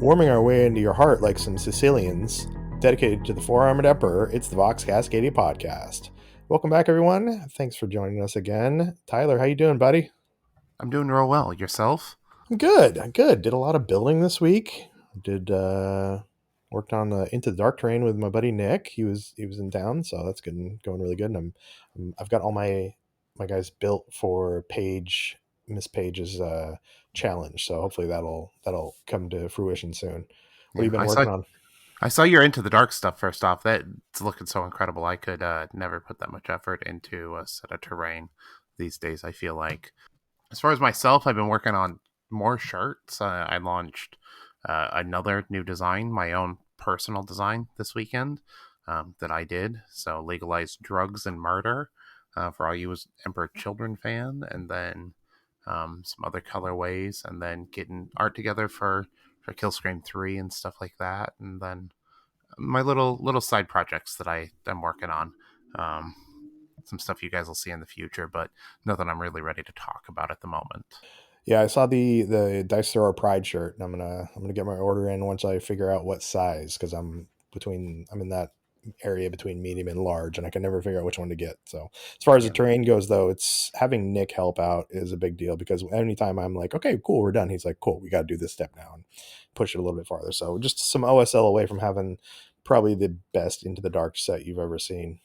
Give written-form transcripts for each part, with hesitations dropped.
Warming our way into your heart like some Sicilians, dedicated to the four-armored emperor, it's the Vox Cascadia podcast. Welcome back, everyone. Thanks for joining us again. Tyler, how you doing, buddy? I'm doing real well. Yourself? I'm good. I'm good. Did a lot of building this week. Did worked on Into the Dark terrain with my buddy Nick. He was in town, so that's good and going really good. And I've got all my guys built for Miss Paige's challenge. So hopefully that'll come to fruition soon. What have Yeah, you been I saw working on? I saw you're into the dark stuff. First off, that's looking so incredible. I could never put that much effort into a set of terrain these days. I feel like, as far as myself, I've been working on more shirts. I launched another new design, my own personal design this weekend that I did. So legalize drugs and murder for all you as Emperor Children fan, and then some other colorways, and then getting art together for Killscream 3 and stuff like that, and then my little side projects that I'm working on. Um, some stuff you guys will see in the future, but nothing I'm really ready to talk about at the moment. Yeah, I saw the Dice Thrower Pride shirt, and I'm gonna get my order in once I figure out what size, because I'm in that area between medium and large, and I can never figure out which one to get. So as far as the Yeah, terrain goes, though, it's having Nick help out is a big deal, because anytime I'm like, okay, cool, we're done, he's like, cool, we got to do this step now and push it a little bit farther. So just some OSL away from having probably the best Into the Dark set you've ever seen.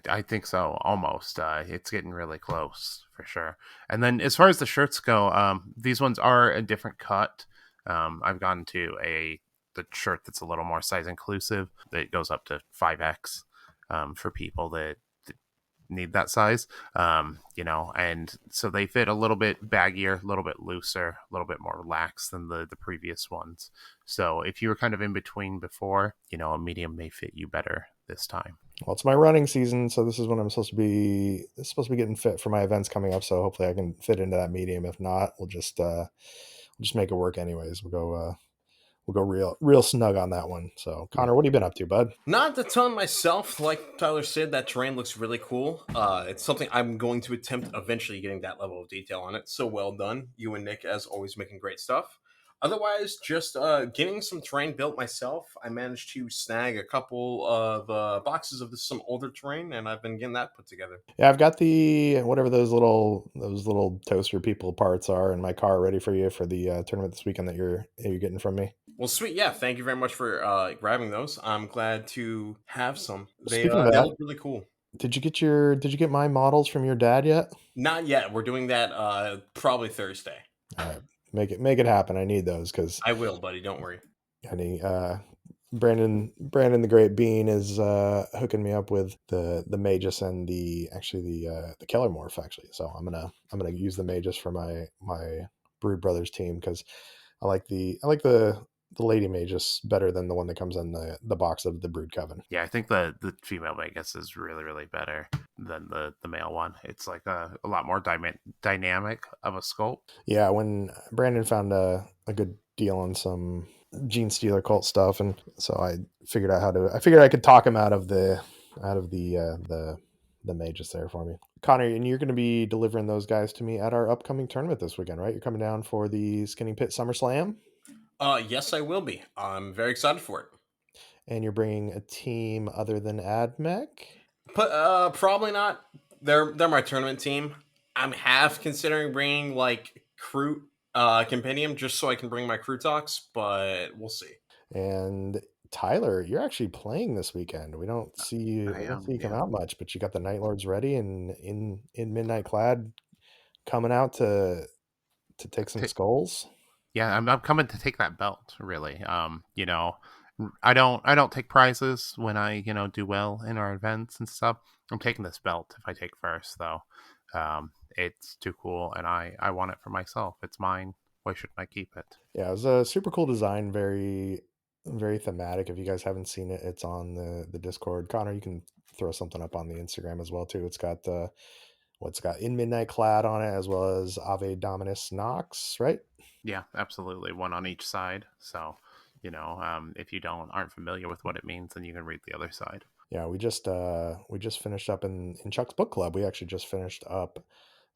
I think so. Almost. It's getting really close for sure. And then as far as the shirts go, these ones are a different cut. I've gone to the shirt that's a little more size inclusive. That goes up to 5X for people that need that size. And so they fit a little bit baggier, a little bit looser, a little bit more relaxed than the previous ones. So if you were kind of in between before, a medium may fit you better this time. Well, it's my running season, so this is when I'm supposed to be getting fit for my events coming up. So hopefully I can fit into that medium. If not, we'll just make it work anyways. We'll go real snug on that one. So Yeah. Connor, what have you been up to, bud? Not a ton myself. Like Tyler said, that terrain looks really cool. It's something I'm going to attempt eventually getting that level of detail on it. So well done. You and Nick, as always, making great stuff. Otherwise, just getting some terrain built myself. I managed to snag a couple of boxes of some older terrain, and I've been getting that put together. Yeah, I've got the whatever those little toaster people parts are in my car ready for you for the tournament this weekend that you're getting from me. Well, sweet. Yeah, thank you very much for grabbing those. I'm glad to have some. They Speaking of they that, look really cool. did you get my models from your dad yet? Not yet. We're doing that probably Thursday. All right, make it happen. I need those because I will, buddy. Don't worry. I need Brandon the Great Bean is hooking me up with the Magus and the Keller Morph actually. So I'm gonna use the Magus for my Brood Brothers team because I like the Lady Magus better than the one that comes in the box of the Brood Coven. Yeah, I think the female Vegas is really, really better than the male one. It's like a lot more dynamic of a sculpt. Yeah, when Brandon found a good deal on some Gene Stealer cult stuff, and so I figured I could talk him out of the Magus there for me. Connor, and you're going to be delivering those guys to me at our upcoming tournament this weekend, right? You're coming down for the Skinning Pit Summerslam, Yes, I will be. I'm very excited for it. and you're bringing a team other than AdMech. But probably not. They're my tournament team. I'm half considering bringing like crew compendium just so I can bring my crew talks, but we'll see. And Tyler, you're actually playing this weekend. We don't see you. I We don't see am, you come yeah. out much, but you got the Night Lords ready and in Midnight Clad coming out to take some Ta skulls. yeah, I'm coming to take that belt. Really, I don't take prizes when I do well in our events and stuff. I'm taking this belt if I take first, though. It's too cool, and I want it for myself. It's mine. Why shouldn't I keep it? Yeah, it was a super cool design, very thematic. If you guys haven't seen it, it's on the Discord. Connor, you can throw something up on the Instagram as well too. It's got in Midnight Clad on it as well as Ave Dominus Nox, right? Yeah, absolutely. One on each side. So, if you aren't familiar with what it means, then you can read the other side. Yeah, we just finished up in Chuck's book club. We actually just finished up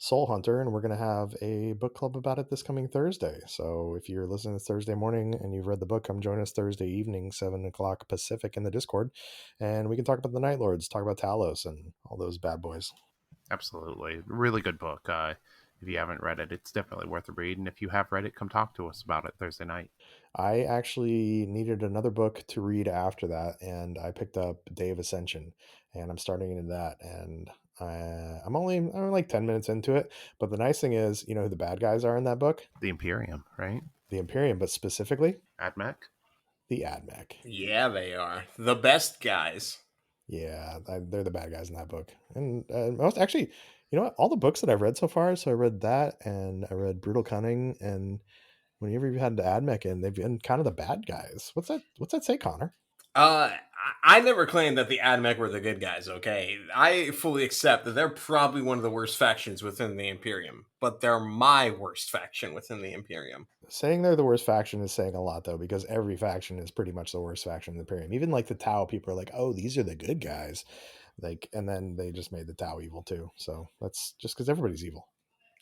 Soul Hunter, and we're going to have a book club about it this coming Thursday. So if you're listening this Thursday morning and you've read the book, come join us Thursday evening, 7 o'clock Pacific in the Discord, and we can talk about the Night Lords, talk about Talos and all those bad boys. Absolutely. Really good book. If you haven't read it, it's definitely worth a read. And if you have read it, come talk to us about it Thursday night. I actually needed another book to read after that, and I picked up Day of Ascension, and I'm starting into that. And I'm like 10 minutes into it. But the nice thing is, you know who the bad guys are in that book? The Imperium, right? The Imperium, but specifically Admech? the AdMech. Yeah, they are the best guys. Yeah, they're the bad guys in that book. And most actually, you know what? All the books that I've read so far, so I read that and I read Brutal Cunning, and whenever you've had the AdMech in, they've been kind of the bad guys. What's that say, Connor? I never claimed that the AdMech were the good guys, okay? I fully accept that they're probably one of the worst factions within the Imperium, but they're my worst faction within the Imperium. Saying they're the worst faction is saying a lot, though, because every faction is pretty much the worst faction in the Imperium. Even like the Tau, people are like, "Oh, these are the good guys," like, and then they just made the Tau evil too. So that's just because everybody's evil.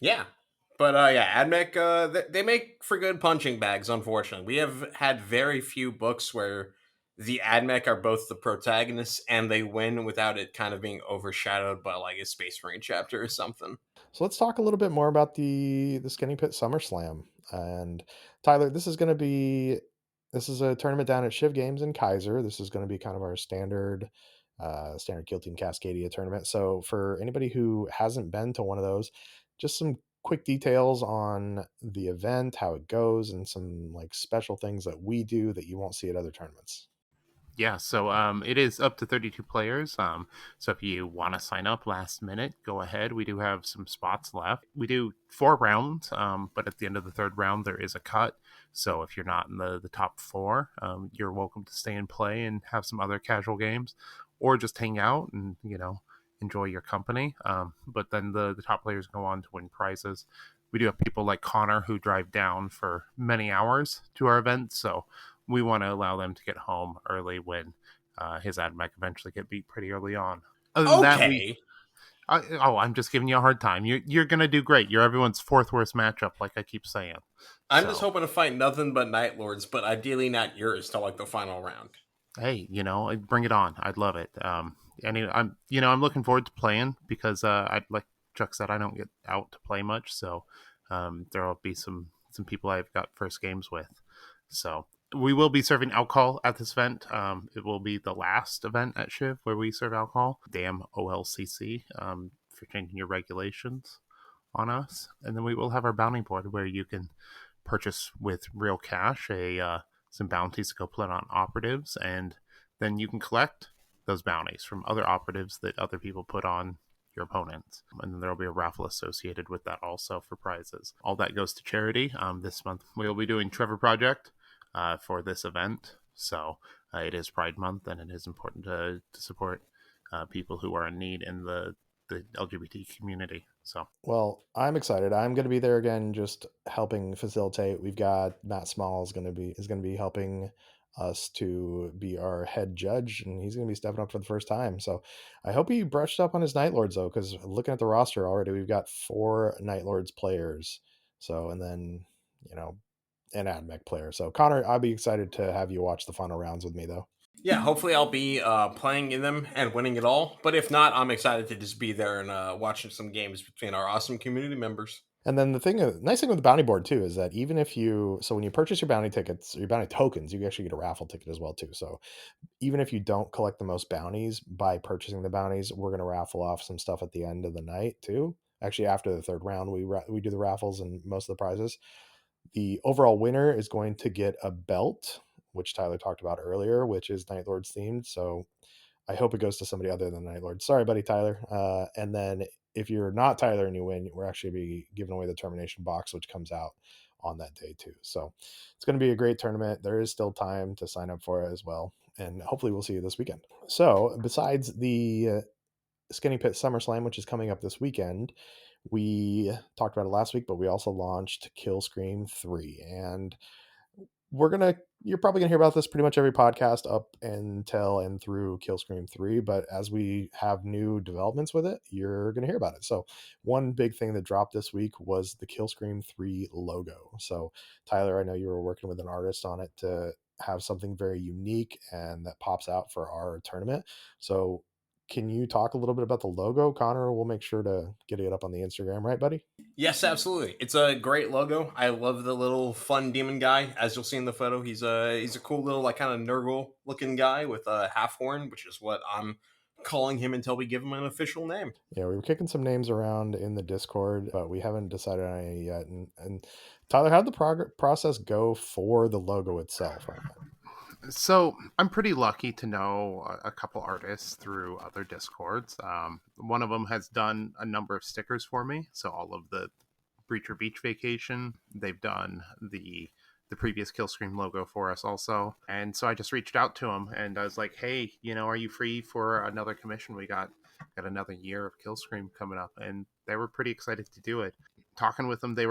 Yeah. But yeah, AdMech, they make for good punching bags, unfortunately. We have had very few books where the AdMech are both the protagonists and they win without it kind of being overshadowed by like a Space Marine chapter or something. So let's talk a little bit more about the Skinny Pit Summerslam. And Tyler, this is a tournament down at Shiv Games in Kaiser. This is going to be kind of our standard Kill Team Cascadia tournament. So for anybody who hasn't been to one of those, just some quick details on the event, how it goes, and some like special things that we do that you won't see at other tournaments. Yeah, so it is up to 32 players. So if you want to sign up last minute, go ahead. We do have some spots left. We do 4 rounds, but at the end of the third round, there is a cut. So if you're not in the top four, you're welcome to stay and play and have some other casual games, or just hang out and enjoy your company. But then the top players go on to win prizes. We do have people like Connor who drive down for many hours to our events, so we want to allow them to get home early when his AdMech eventually get beat pretty early on. Other than that, Okay. I'm just giving you a hard time. You're gonna do great. You're everyone's fourth worst matchup, like I keep saying. I'm just So hoping to fight nothing but Night Lords, but ideally not yours till like the final round. hey, bring it on. I'd love it. I'm looking forward to playing because I like Chuck said, I don't get out to play much, so there'll be some people I've got first games with. So we will be serving alcohol at this event. It will be the last event at Shiv where we serve alcohol. Damn OLCC for changing your regulations on us. And then we will have our bounty board where you can purchase with real cash some bounties to go put on operatives, and then you can collect those bounties from other operatives that other people put on your opponents. And then there will be a raffle associated with that also for prizes. All that goes to charity. This month we will be doing Trevor Project for this event. So it is Pride Month, and it is important to support people who are in need in the LGBT community. So Well, I'm excited. I'm going to be there again, just helping facilitate. We've got Matt Small is going to be helping us to be our head judge, and he's going to be stepping up for the first time. So I hope he brushed up on his Night Lords though, because looking at the roster already, we've got 4 Night Lords players. So and then an AdMech player. So Connor, I'll be excited to have you watch the final rounds with me though. Yeah, hopefully I'll be playing in them and winning it all. But if not, I'm excited to just be there and watching some games between our awesome community members. And then nice thing with the bounty board too is that even if so when you purchase your bounty tickets, your bounty tokens, you actually get a raffle ticket as well too. So even if you don't collect the most bounties by purchasing the bounties, we're going to raffle off some stuff at the end of the night too. Actually, after the third round, we do the raffles and most of the prizes. The overall winner is going to get a belt, which Tyler talked about earlier, which is Night Lords themed. So I hope it goes to somebody other than Night Lord. Sorry, buddy, Tyler. And then if you're not Tyler and you win, we're actually be giving away the termination box, which comes out on that day too. So it's going to be a great tournament. There is still time to sign up for it as well, and hopefully we'll see you this weekend. So besides the Skinny Pit SummerSlam, which is coming up this weekend, we talked about it last week, but we also launched Kill Scream 3, and you're probably gonna hear about this pretty much every podcast up until and through Killscream 3, but as we have new developments with it, you're gonna hear about it. So one big thing that dropped this week was the Killscream 3 logo. So Tyler, I know you were working with an artist on it to have something very unique and that pops out for our tournament. So can you talk a little bit about the logo? Connor will make sure to get it up on the Instagram, right, buddy? Yes, absolutely. It's a great logo. I love the little fun demon guy. As you'll see in the photo, he's a cool little like kind of Nurgle looking guy with a half horn, which is what I'm calling him until we give him an official name. Yeah, we were kicking some names around in the Discord, but we haven't decided on any yet. And Tyler, how'd the process go for the logo itself on that? So I'm pretty lucky to know a couple artists through other discords. One of them has done a number of stickers for me. So all of the Breacher Beach Vacation, they've done the previous Killscream logo for us also. And so I just reached out to him and I was like, hey, are you free for another commission? We got another year of Killscream coming up, and they were pretty excited to do it. Talking with them, they've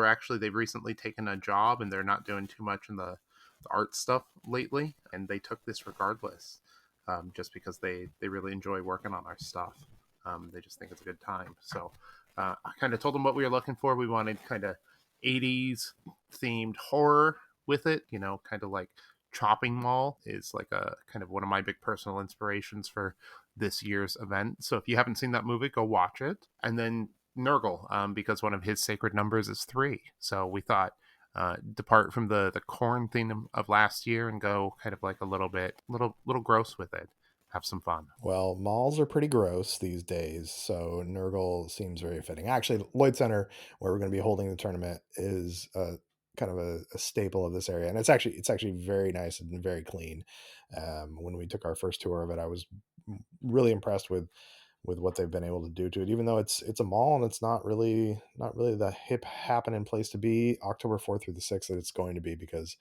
recently taken a job and they're not doing too much in the art stuff lately, and they took this regardless, just because they really enjoy working on our stuff. They just think it's a good time. So I kind of told them what we were looking for. We wanted kind of 80s themed horror with it, kind of like Chopping Mall is like a kind of one of my big personal inspirations for this year's event. So if you haven't seen that movie, go watch it. And then Nurgle, because one of his sacred numbers is 3. So we thought, depart from the corn theme of last year and go kind of like a little gross with it. Have some fun. Well, malls are pretty gross these days, so Nurgle seems very fitting. Actually, Lloyd Center, where we're going to be holding the tournament, is kind of a staple of this area, and it's actually very nice and very clean. When we took our first tour of it, I was really impressed with what they've been able to do to it. Even though it's a mall and it's not really the hip happening place to be. October 4th through the 6th, that it's going to be, because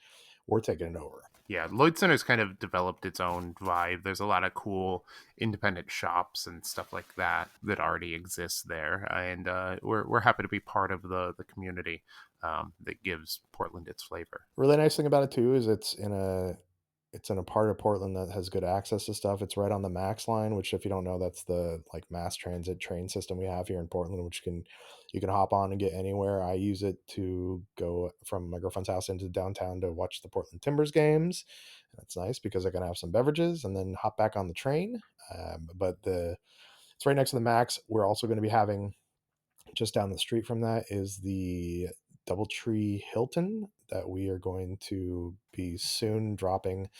we're taking it over. Yeah, Lloyd Center's kind of developed its own vibe. There's a lot of cool independent shops and stuff like that already exists there, and we're happy to be part of the community that gives Portland its flavor. Really nice thing about it too is it's in a part of Portland that has good access to stuff. It's right on the Max line, which, if you don't know, that's the like mass transit train system we have here in Portland, which you can hop on and get anywhere. I use it to go from my girlfriend's house into downtown to watch the Portland Timbers games. That's nice because I can have some beverages and then hop back on the train. But it's right next to the Max. We're also going to be having, just down the street from that, is the Doubletree Hilton that we are going to be soon dropping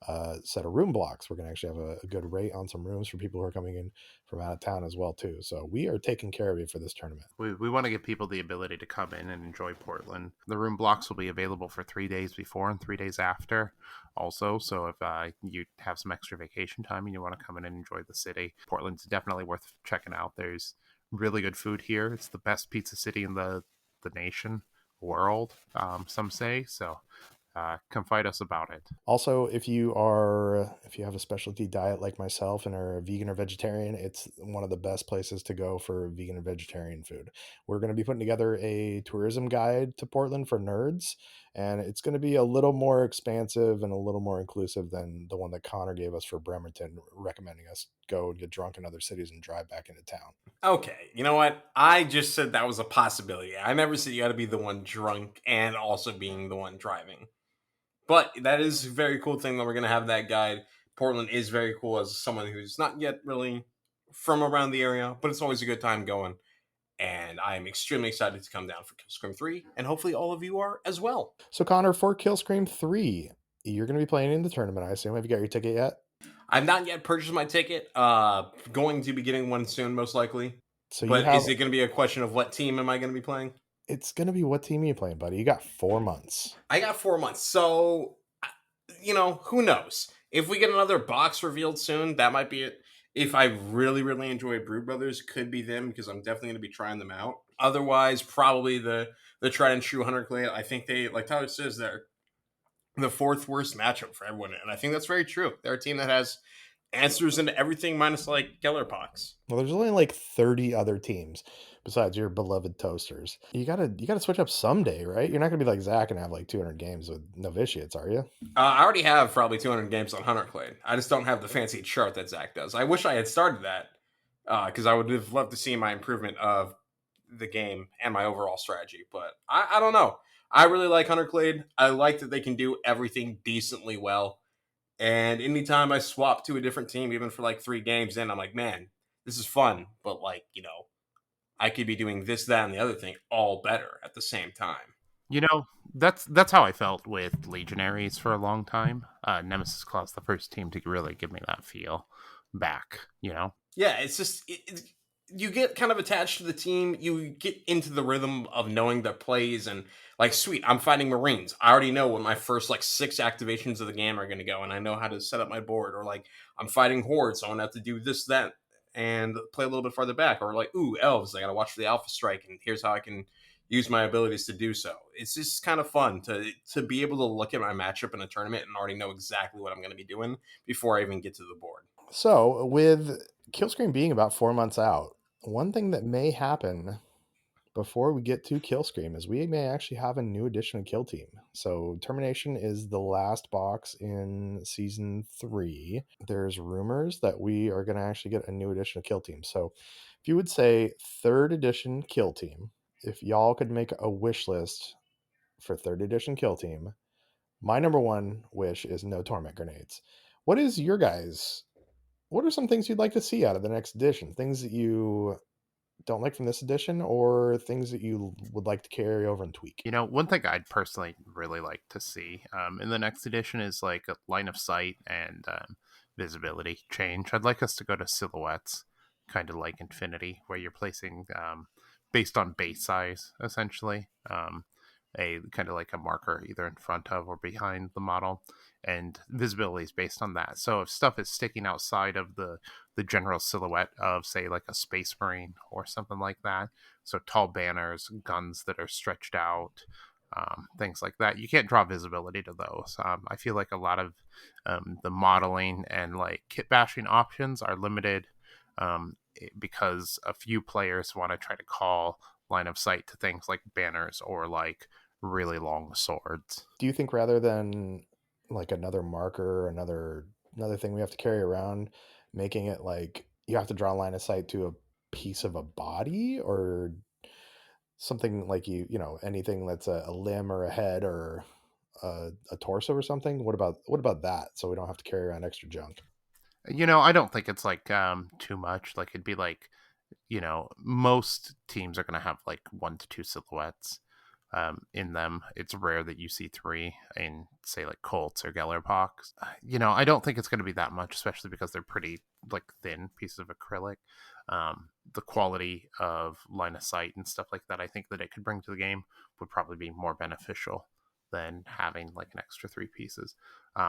a set of room blocks. We're going to actually have a good rate on some rooms for people who are coming in from out of town as well too. So we are taking care of you for this tournament. We want to give people the ability to come in and enjoy Portland. The room blocks will be available for 3 days before and 3 days after also. So if you have some extra vacation time and you want to come in and enjoy the city, Portland's definitely worth checking out. There's really good food here. It's the best pizza city in the nation, world, some say. So come fight us about it. Also, if you have a specialty diet like myself and are a vegan or vegetarian, it's one of the best places to go for vegan and vegetarian food. We're going to be putting together a tourism guide to Portland for nerds, and it's going to be a little more expansive and a little more inclusive than the one that Connor gave us for Bremerton, recommending us go and get drunk in other cities and drive back into town. Okay, you know what? I just said that was a possibility. I never said you got to be the one drunk and also being the one driving. But that is a very cool thing that we're going to have that guide. Portland is very cool as someone who's not yet really from around the area, but it's always a good time going. And I'm extremely excited to come down for Killscream 3, and hopefully all of you are as well. So Connor, for Killscream 3, you're going to be playing in the tournament, I assume. Have you got your ticket yet? I've not yet purchased my ticket. Going to be getting one soon, most likely. So but is it going to be a question of what team am I going to be playing? It's going to be what team are you playing, buddy? You got 4 months. I got 4 months. So, who knows? If we get another box revealed soon, that might be it. If I really, really enjoy Brood Brothers, could be them, because I'm definitely going to be trying them out. Otherwise, probably the tried and true Hunter Clay. I think they, like Tyler says, they're the 4th worst matchup for everyone. And I think that's very true. They're a team that has answers into everything minus like Gellerpox. Well, there's only like 30 other teams. besides your beloved toasters. You gotta switch up someday, right? You're not gonna be like Zach and have like 200 games with novitiates, are you? I already have probably 200 games on Hunter Clade. I just don't have the fancy chart that Zach does. I wish I had started that because I would have loved to see my improvement of the game and my overall strategy. But I don't know. I really like Hunter Clade. I like that they can do everything decently well. And anytime I swap to a different team, even for like 3 games in, I'm like, man, this is fun. But like, I could be doing this, that, and the other thing all better at the same time. You know, that's how I felt with Legionaries for a long time. Nemesis Claw's the first team to really give me that feel back, you know? Yeah, it's just you get kind of attached to the team. You get into the rhythm of knowing the plays and like, sweet, I'm fighting Marines. I already know what my first like 6 activations of the game are going to go, and I know how to set up my board. Or like, I'm fighting hordes, so I'm gonna have to do this, that, and play a little bit farther back. Or like, ooh, elves, I gotta watch for the Alpha Strike, and here's how I can use my abilities to do so. It's just kind of fun to be able to look at my matchup in a tournament and already know exactly what I'm going to be doing before I even get to the board. So, with Killscreen being about 4 months out, one thing that may happen before we get to Killscream is we may actually have a new edition of Kill Team. So Termination is the last box in season 3. There's rumors that we are going to actually get a new edition of Kill Team. So if you would say 3rd edition Kill Team, if y'all could make a wish list for 3rd edition Kill Team, my number one wish is no torment grenades. What is your guys? What are some things you'd like to see out of the next edition? Things that you don't like from this edition, or things that you would like to carry over and tweak? You know, one thing I'd personally really like to see in the next edition is like a line of sight and visibility change. I'd like us to go to silhouettes, kind of like Infinity, where you're placing based on base size, essentially, a kind of like a marker either in front of or behind the model, and visibility is based on that. So if stuff is sticking outside of the general silhouette of, say, like a Space Marine or something like that, so tall banners, guns that are stretched out, things like that, you can't draw visibility to those. I feel like a lot of the modeling and like kit bashing options are limited because a few players want to try to call line of sight to things like banners or like really long swords. Do you think rather than like another marker, another thing we have to carry around, making it like you have to draw a line of sight to a piece of a body, or something like anything that's a limb or a head or a torso or something? What about that? So we don't have to carry around extra junk. You know, I don't think it's like too much. Like it'd be like, most teams are going to have like 1 to 2 silhouettes in them. It's rare that you see 3 in, say, like Colts or Gellerpox. I don't think it's going to be that much, especially because they're pretty like thin pieces of acrylic. The quality of line of sight and stuff like that, I think that it could bring to the game would probably be more beneficial than having like an extra 3 pieces.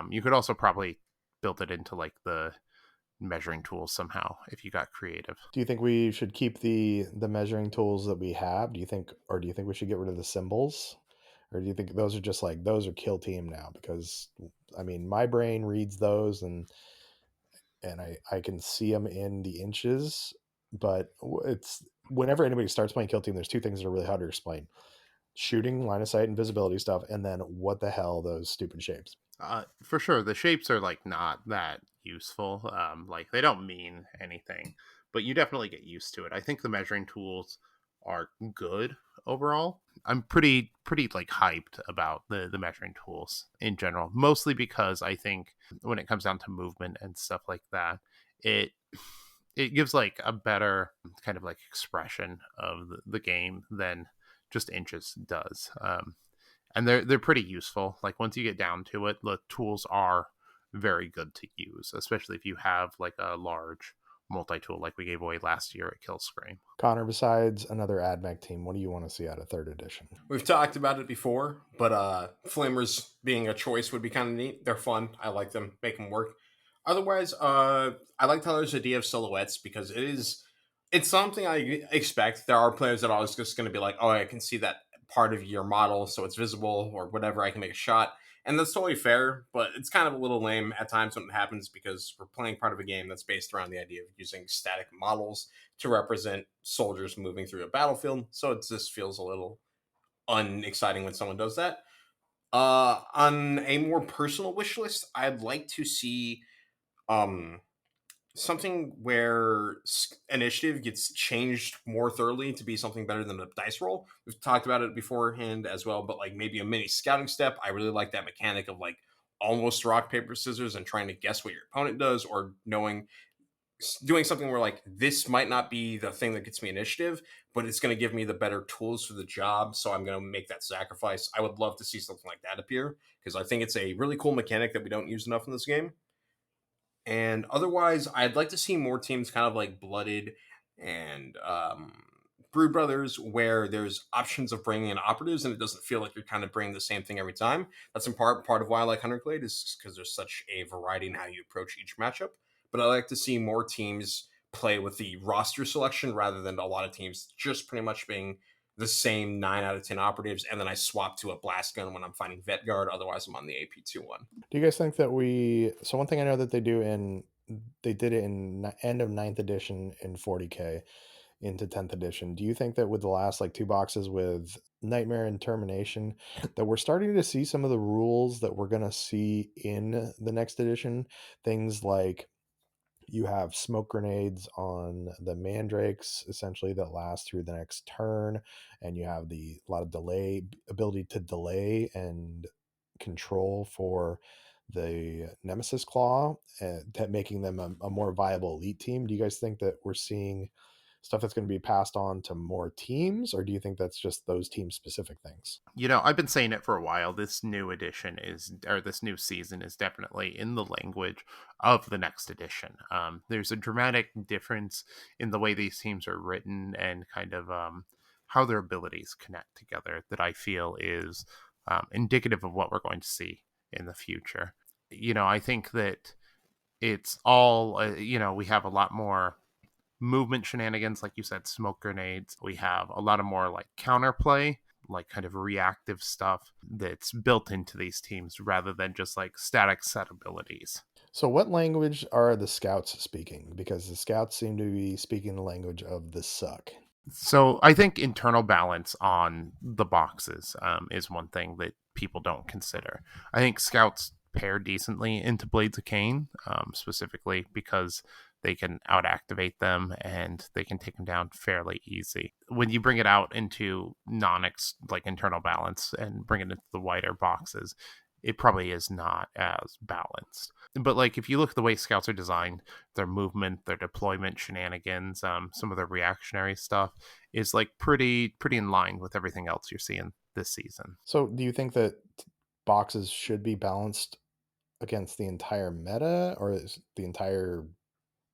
You could also probably build it into like the measuring tools somehow if you got creative. Do you think we should keep the measuring tools that we have? Do you think we should get rid of the symbols? Or do you think those are just like those are Kill Team now? Because I mean, my brain reads those, and I can see them in the inches, but it's whenever anybody starts playing Kill Team, there's 2 things that are really hard to explain: shooting, line of sight, and visibility stuff, and then what the hell those stupid shapes. For sure, the shapes are like not that useful. Like they don't mean anything, but you definitely get used to it. I think the measuring tools are good overall. I'm pretty like hyped about the measuring tools in general, mostly because I think when it comes down to movement and stuff like that, it it gives like a better kind of like expression of the game than just inches does. And they're pretty useful. Like once you get down to it, the tools are very good to use, especially if you have like a large multi-tool like we gave away last year at Killscream. Connor, besides another AdMech team, what do you want to see out of 3rd edition? We've talked about it before, but Flamers being a choice would be kind of neat. They're fun. I like them. Make them work. Otherwise, I like Tyler's idea of silhouettes because it's something I expect. There are players that are always just going to be like, oh, I can see that part of your model so it's visible or whatever. I can make a shot, and that's totally fair. But it's kind of a little lame at times when it happens because we're playing part of a game that's based around the idea of using static models to represent soldiers moving through a battlefield. So it just feels a little unexciting when someone does that. On a more personal wish list, I'd like to see um something where initiative gets changed more thoroughly to be something better than a dice roll. We've talked about it beforehand as well, but like maybe a mini scouting step. I really like that mechanic of like almost rock paper scissors and trying to guess what your opponent does, or knowing doing something where like this might not be the thing that gets me initiative, but it's going to give me the better tools for the job, so I'm going to make that sacrifice. I would love to see something like that appear because I think it's a really cool mechanic that we don't use enough in this game. And otherwise, I'd like to see more teams kind of like Blooded and Brood Brothers, where there's options of bringing in operatives, and it doesn't feel like you're kind of bringing the same thing every time. That's in part of why I like Hunterclade, is because there's such a variety in how you approach each matchup. But I like to see more teams play with the roster selection rather than a lot of teams just pretty much being the same 9 out of 10 operatives, and then I swap to a blast gun when I'm fighting Vet Guard. Otherwise, I'm on the AP 2-1. Do you guys think that so one thing I know that they did it in end of ninth edition in 40K into 10th edition. Do you think that with the last like two boxes with Nightmare and Termination, that we're starting to see some of the rules that we're going to see in the next edition? Things like you have smoke grenades on the mandrakes essentially that last through the next turn, and you have a lot of ability to delay and control for the Nemesis Claw, that making them a more viable elite team. Do you guys think that we're seeing stuff that's going to be passed on to more teams, or do you think that's just those team specific things? I've been saying it for a while. This new edition or this new season is definitely in the language of the next edition. There's a dramatic difference in the way these teams are written and kind of how their abilities connect together that I feel is indicative of what we're going to see in the future. I think that it's all, we have a lot more movement shenanigans, like you said, smoke grenades. We have a lot of more like counterplay, like kind of reactive stuff that's built into these teams rather than just like static set abilities. So what language are the scouts speaking? Because the scouts seem to be speaking the language of the suck. So I think internal balance on the boxes is one thing that people don't consider. I think scouts pair decently into Blades of Cain, specifically because they can out activate them and they can take them down fairly easy. When you bring it out into like internal balance and bring it into the wider boxes, it probably is not as balanced. But like if you look at the way scouts are designed, their movement, their deployment shenanigans, some of their reactionary stuff is like pretty in line with everything else you're seeing this season. So do you think that boxes should be balanced against the entire meta, or is the entire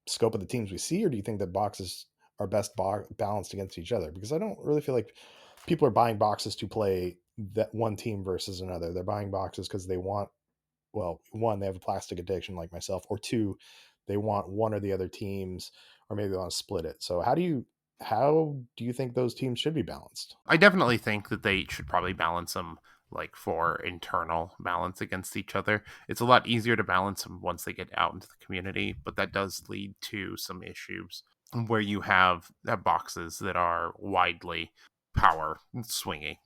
scope of the teams we see, or do you think that boxes are best balanced against each other? Because I don't really feel like people are buying boxes to play that one team versus another. They're buying boxes because they want, well, one, they have a plastic addiction like myself, or two, they want one or the other teams, or maybe they want to split it. So how do you think those teams should be balanced? I definitely think that they should probably balance them like for internal balance against each other. It's a lot easier to balance them once they get out into the community, but that does lead to some issues where you have boxes that are widely power swinging.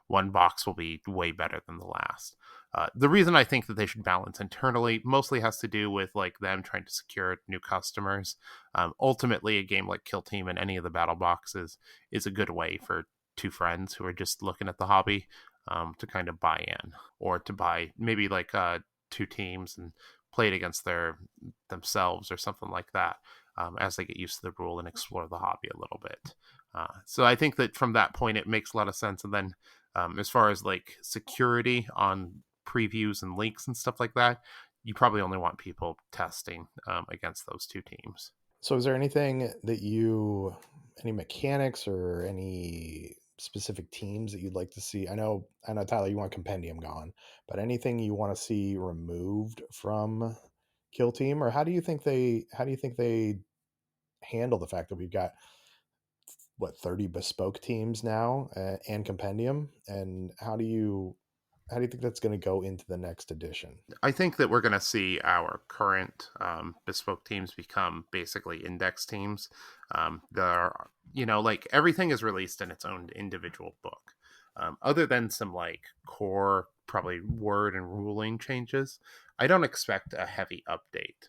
One box will be way better than the last. The reason I think that they should balance internally mostly has to do with like them trying to secure new customers. Ultimately, a game like Kill Team and any of the battle boxes is a good way for two friends who are just looking at the hobby to kind of buy in, or to buy maybe like two teams and play it against themselves or something like that, as they get used to the rule and explore the hobby a little bit. So I think that from that point, it makes a lot of sense. And then as far as like security on previews and leaks and stuff like that, you probably only want people testing against those two teams. So is there any mechanics or any specific teams that you'd like to see? I know Tyler, you want Compendium gone, but anything you want to see removed from Kill Team, or how do you think they handle the fact that we've got what, 30 bespoke teams now, and compendium. And how do you think that's going to go into the next edition? I think that we're going to see our current bespoke teams become basically index teams. There are, like everything is released in its own individual book. Other than some like core, probably word and ruling changes, I don't expect a heavy update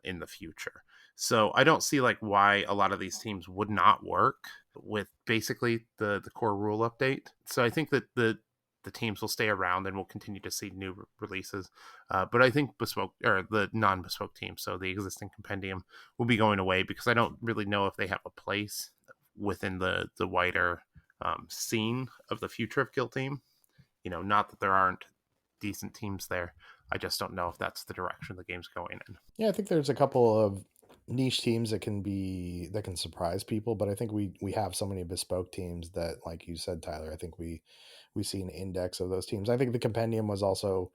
in the future. So I don't see like why a lot of these teams would not work with basically the core rule update. So I think that the teams will stay around and we'll continue to see new releases. But I think bespoke or the non-bespoke teams, so the existing compendium, will be going away because I don't really know if they have a place within the wider scene of the future of Kill Team. Not that there aren't decent teams there. I just don't know if that's the direction the game's going in. Yeah, I think there's a couple of niche teams that can surprise people, but I think we have so many bespoke teams that, like you said, Tyler, I think we see an index of those teams. I think the compendium was also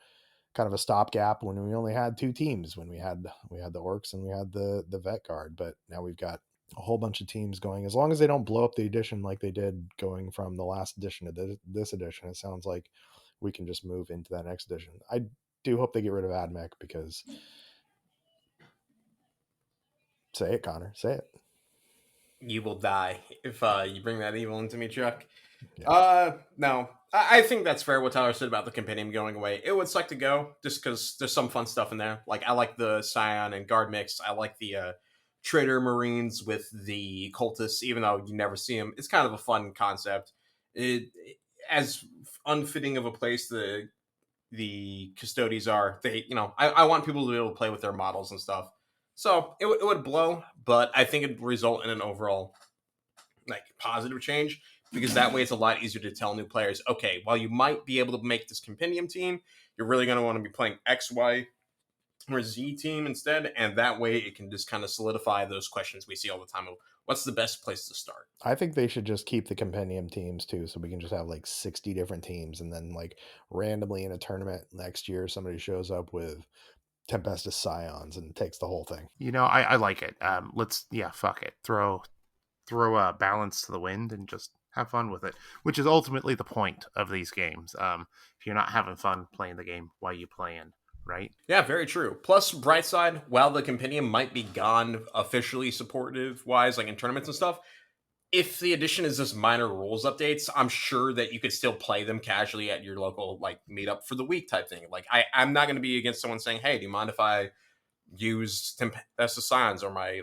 kind of a stopgap when we only had two teams, when we had the orcs and we had the vet guard, but now we've got a whole bunch of teams going. As long as they don't blow up the edition like they did going from the last edition to this edition, it sounds like we can just move into that next edition. I do hope they get rid of AdMech, because say it, Connor, say it. You will die if you bring that evil into me, Chuck. Yeah. No, I think that's fair. What Tyler said about the compendium going away, it would suck to go just because there's some fun stuff in there. Like I like the Scion and Guard mix. I like the Trader Marines with the cultists, even though you never see them. It's kind of a fun concept. As unfitting of a place the custodies are, I want people to be able to play with their models and stuff. So it would blow, but I think it'd result in an overall like positive change, because that way it's a lot easier to tell new players, okay, while you might be able to make this compendium team, you're really going to want to be playing X, Y, or Z team instead, and that way it can just kind of solidify those questions we see all the time of what's the best place to start. I think they should just keep the compendium teams too, so we can just have like 60 different teams, and then like randomly in a tournament next year, somebody shows up with Tempestus Scions and takes the whole thing. I like it. Fuck it. Throw a balance to the wind and just have fun with it, which is ultimately the point of these games. If you're not having fun playing the game, why are you playing, right? Yeah, very true. Plus, bright side, while the compendium might be gone officially supportive wise, like in tournaments and stuff, if the edition is just minor rules updates, I'm sure that you could still play them casually at your local like meetup for the week type thing. Like I'm not going to be against someone saying, "Hey, do you mind if I use Tempestus Scions or my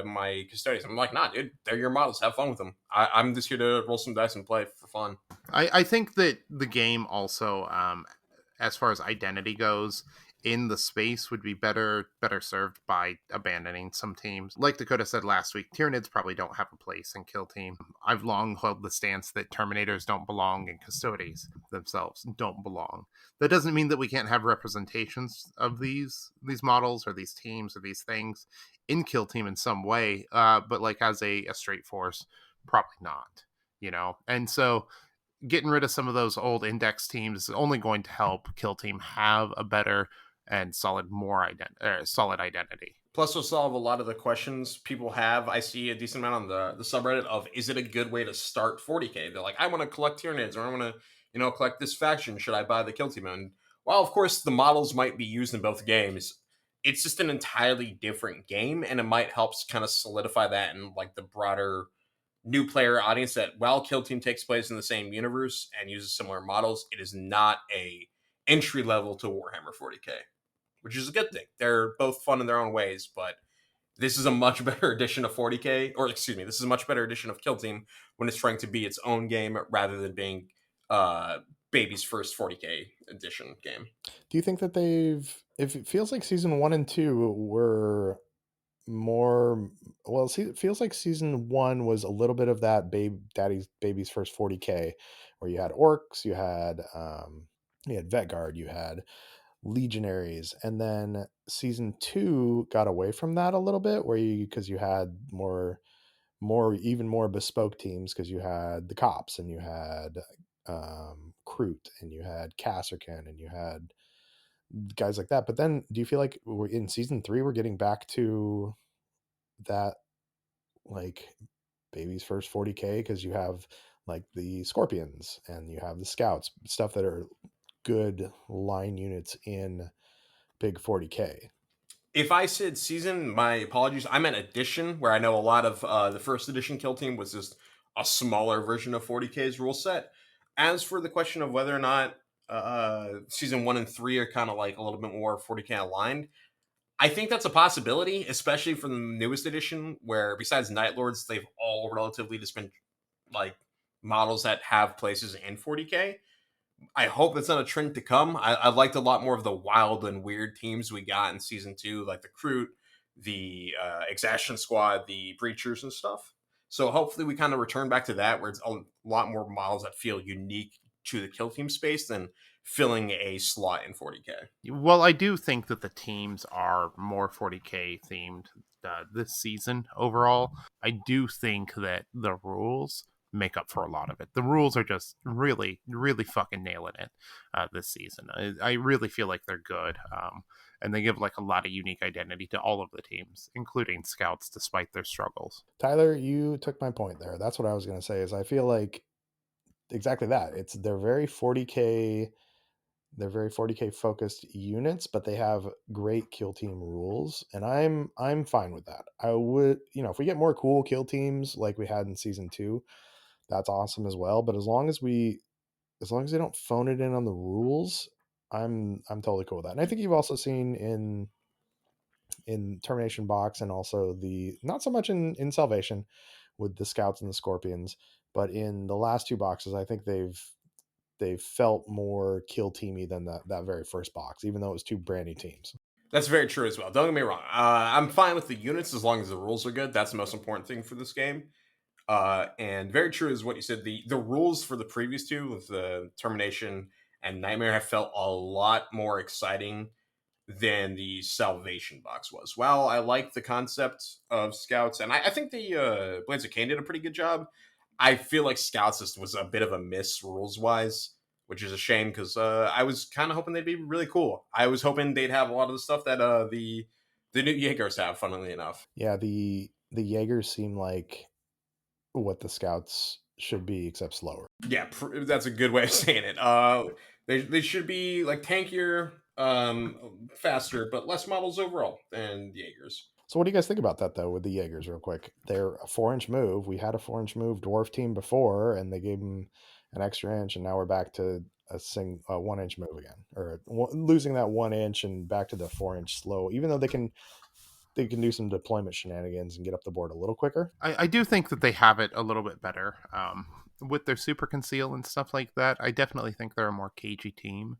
my custodians?" I'm like, "Nah, dude, they're your models. Have fun with them. I'm just here to roll some dice and play for fun." I think that the game also, as far as identity goes, in the space would be better served by abandoning some teams. Like Dakota said last week, Tyranids probably don't have a place in Kill Team. I've long held the stance that Terminators don't belong and Custodies themselves don't belong. That doesn't mean that we can't have representations of these models or these teams or these things in Kill Team in some way, but like as a straight force, probably not. And so getting rid of some of those old index teams is only going to help Kill Team have a better and solid identity. Plus, will solve a lot of the questions people have. I see a decent amount on the subreddit of, is it a good way to start 40k? They're like, I want to collect Tyranids, or I want to, collect this faction. Should I buy the Kill Team? And while, of course, the models might be used in both games, it's just an entirely different game, and it might help kind of solidify that in like the broader new player audience that while Kill Team takes place in the same universe and uses similar models, it is not a entry level to Warhammer 40k, which is a good thing. They're both fun in their own ways, but this is a much better edition of 40k, or excuse me, this is a much better edition of Kill Team when it's trying to be its own game rather than being baby's first 40k edition game. Do you think that if it feels like season 1 and 2 were more, well, see, it feels like season 1 was a little bit of that baby's first 40k, where you had orcs, you had vet guard, you had legionaries, and then season 2 got away from that a little bit, where because you had even more bespoke teams, because you had the cops, and you had Kroot, and you had Kasserkin, and you had guys like that. But then do you feel like we're in season 3 we're getting back to that like baby's first 40K because you have like the Scorpions and you have the Scouts, stuff that are good line units in big 40K. If I said season, my apologies. I meant edition, where I know a lot of the first edition Kill Team was just a smaller version of 40K's rule set. As for the question of whether or not season 1 and 3 are kind of like a little bit more 40K aligned, I think that's a possibility, especially for the newest edition, where besides Night Lords, they've all relatively just been like models that have places in 40K. I hope it's not a trend to come. I liked a lot more of the wild and weird teams we got in season 2, like the Kroot, the Exaction Squad, the Breachers, and stuff. So hopefully we kind of return back to that, where it's a lot more models that feel unique to the kill team space than filling a slot in 40K. Well, I do think that the teams are more 40K themed this season overall. I do think that the rules make up for a lot of it. The rules are just really, really fucking nailing it this season. I really feel like they're good. And they give like a lot of unique identity to all of the teams, including Scouts, despite their struggles. Tyler, you took my point there. That's what I was going to say. Is I feel like exactly that. They're very 40K. They're very 40K focused units, but they have great kill team rules, and I'm fine with that. I would, if we get more cool kill teams like we had in season 2, that's awesome as well. But as long as they don't phone it in on the rules, I'm totally cool with that. And I think you've also seen in Termination Box, and also the not so much in Salvation with the Scouts and the Scorpions, but in the last 2 boxes, I think they've felt more kill teamy than that very first box, even though it was 2 brand new teams. That's very true as well. Don't get me wrong. I'm fine with the units as long as the rules are good. That's the most important thing for this game. And very true is what you said. The rules for the previous 2, with the Termination and Nightmare, have felt a lot more exciting than the Salvation box was. Well, I like the concept of Scouts, and I think the Blades of Cain did a pretty good job. I feel like Scouts was a bit of a miss rules wise, which is a shame because I was kind of hoping they'd be really cool. I was hoping they'd have a lot of the stuff that the new Jaegers have. Funnily enough, Yeah, the Jaegers seem like what the Scouts should be, except slower. yeah, that's a good way of saying it. They should be like tankier, faster, but less models overall than the Jaegers. So what do you guys think about that, though, with the Jaegers, real quick? They're a 4-inch move. We had a 4-inch move dwarf team before, and they gave them an extra inch, and now we're back to a 1-inch move again, or losing that 1 inch and back to the 4-inch slow. Even though they can do some deployment shenanigans and get up the board a little quicker. I do think that they have it a little bit better with their super conceal and stuff like that. I definitely think they're a more cagey team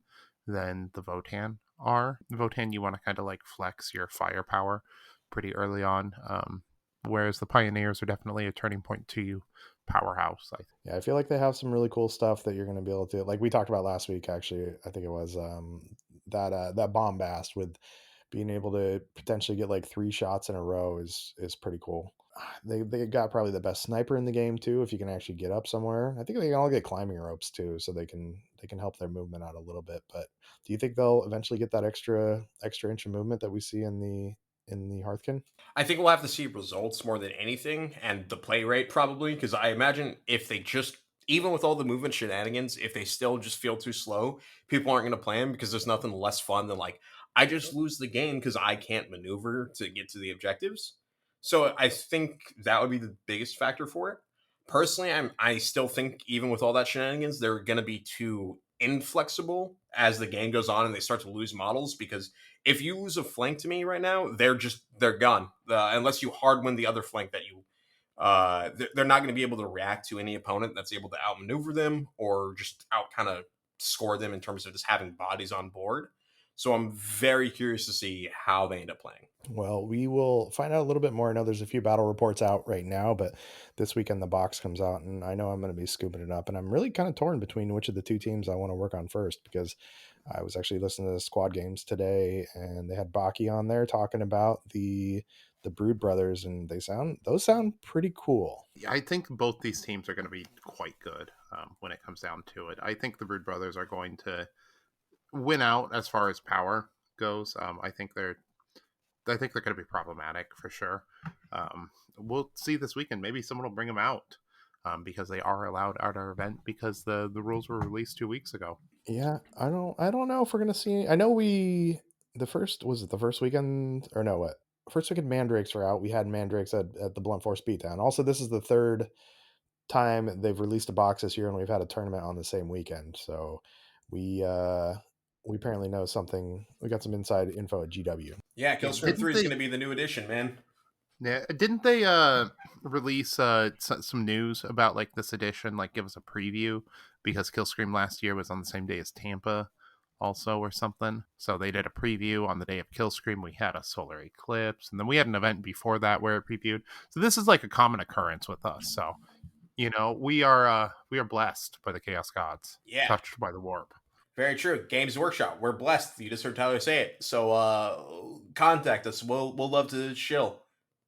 than the Votann are. Votann, you want to kind of like flex your firepower pretty early on, whereas the Pioneers are definitely a turning point to you powerhouse. Yeah, I feel like they have some really cool stuff that you're going to be able to, like we talked about last week. Actually, I think it was that bombast with being able to potentially get like 3 shots in a row is pretty cool. They got probably the best sniper in the game too. If you can actually get up somewhere, I think they can all get climbing ropes too, so they can help their movement out a little bit. But do you think they'll eventually get that extra inch of movement that we see in the Hearthkin? I think we'll have to see results more than anything, and the play rate probably, because I imagine if they just, even with all the movement shenanigans, if they still just feel too slow, people aren't going to play them because there's nothing less fun than like, I just lose the game because I can't maneuver to get to the objectives. So I think that would be the biggest factor for it. Personally, I still think even with all that shenanigans, they're going to be too inflexible as the game goes on and they start to lose models, because if you lose a flank to me right now, they're gone. Unless you hard win the other flank that you, they're not going to be able to react to any opponent that's able to outmaneuver them or just out kind of score them in terms of just having bodies on board. So I'm very curious to see how they end up playing. Well, we will find out a little bit more. I know there's a few battle reports out right now, but this weekend the box comes out, and I know I'm going to be scooping it up. And I'm really kind of torn between which of the 2 teams I want to work on first, because I was actually listening to the squad games today, and they had Baki on there talking about the Brood Brothers, and those sound pretty cool. I think both these teams are going to be quite good when it comes down to it. I think the Brood Brothers are going to win out as far as power goes. I think they're going to be problematic for sure. we'll see this weekend. Maybe someone will bring them out because they are allowed at our event because the rules were released 2 weeks ago. Yeah, I don't know if we're gonna see. I know the first was it the first weekend or no what first weekend mandrakes were out. We had mandrakes at the Blunt Force Beatdown. Also, this is the third time they've released a box this year, and we've had a tournament on the same weekend. So we uh we apparently know something. We got some inside info at GW. Yeah, Yeah, Killscream 3 is going to be the new edition, man. didn't they release some news about like this edition, like give us a preview because Killscream last year was on the same day as Tampa also or something. So they did a preview on the day of Killscream. We had a solar eclipse and then we had an event before that where it previewed. So this is like a common occurrence with us. So, we are blessed by the Chaos Gods, Yeah, touched by the warp. very true. Games Workshop, we're blessed. You just heard Tyler say it. So contact us. We'll love to chill,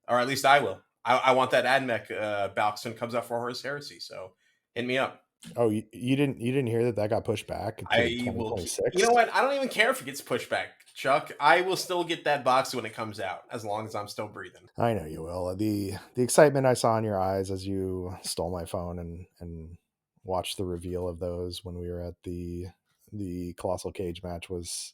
or at least I will. I want that AdMech box when it comes out for Horus Heresy. So hit me up. Oh, you didn't hear that got pushed back to I will. You 2026? know what? I don't even care if it gets pushed back, Chuck. I will still get that box when it comes out, as long as I'm still breathing. I know you will. The excitement I saw in your eyes as you stole my phone and watched the reveal of those when we were at the Colossal Cage match was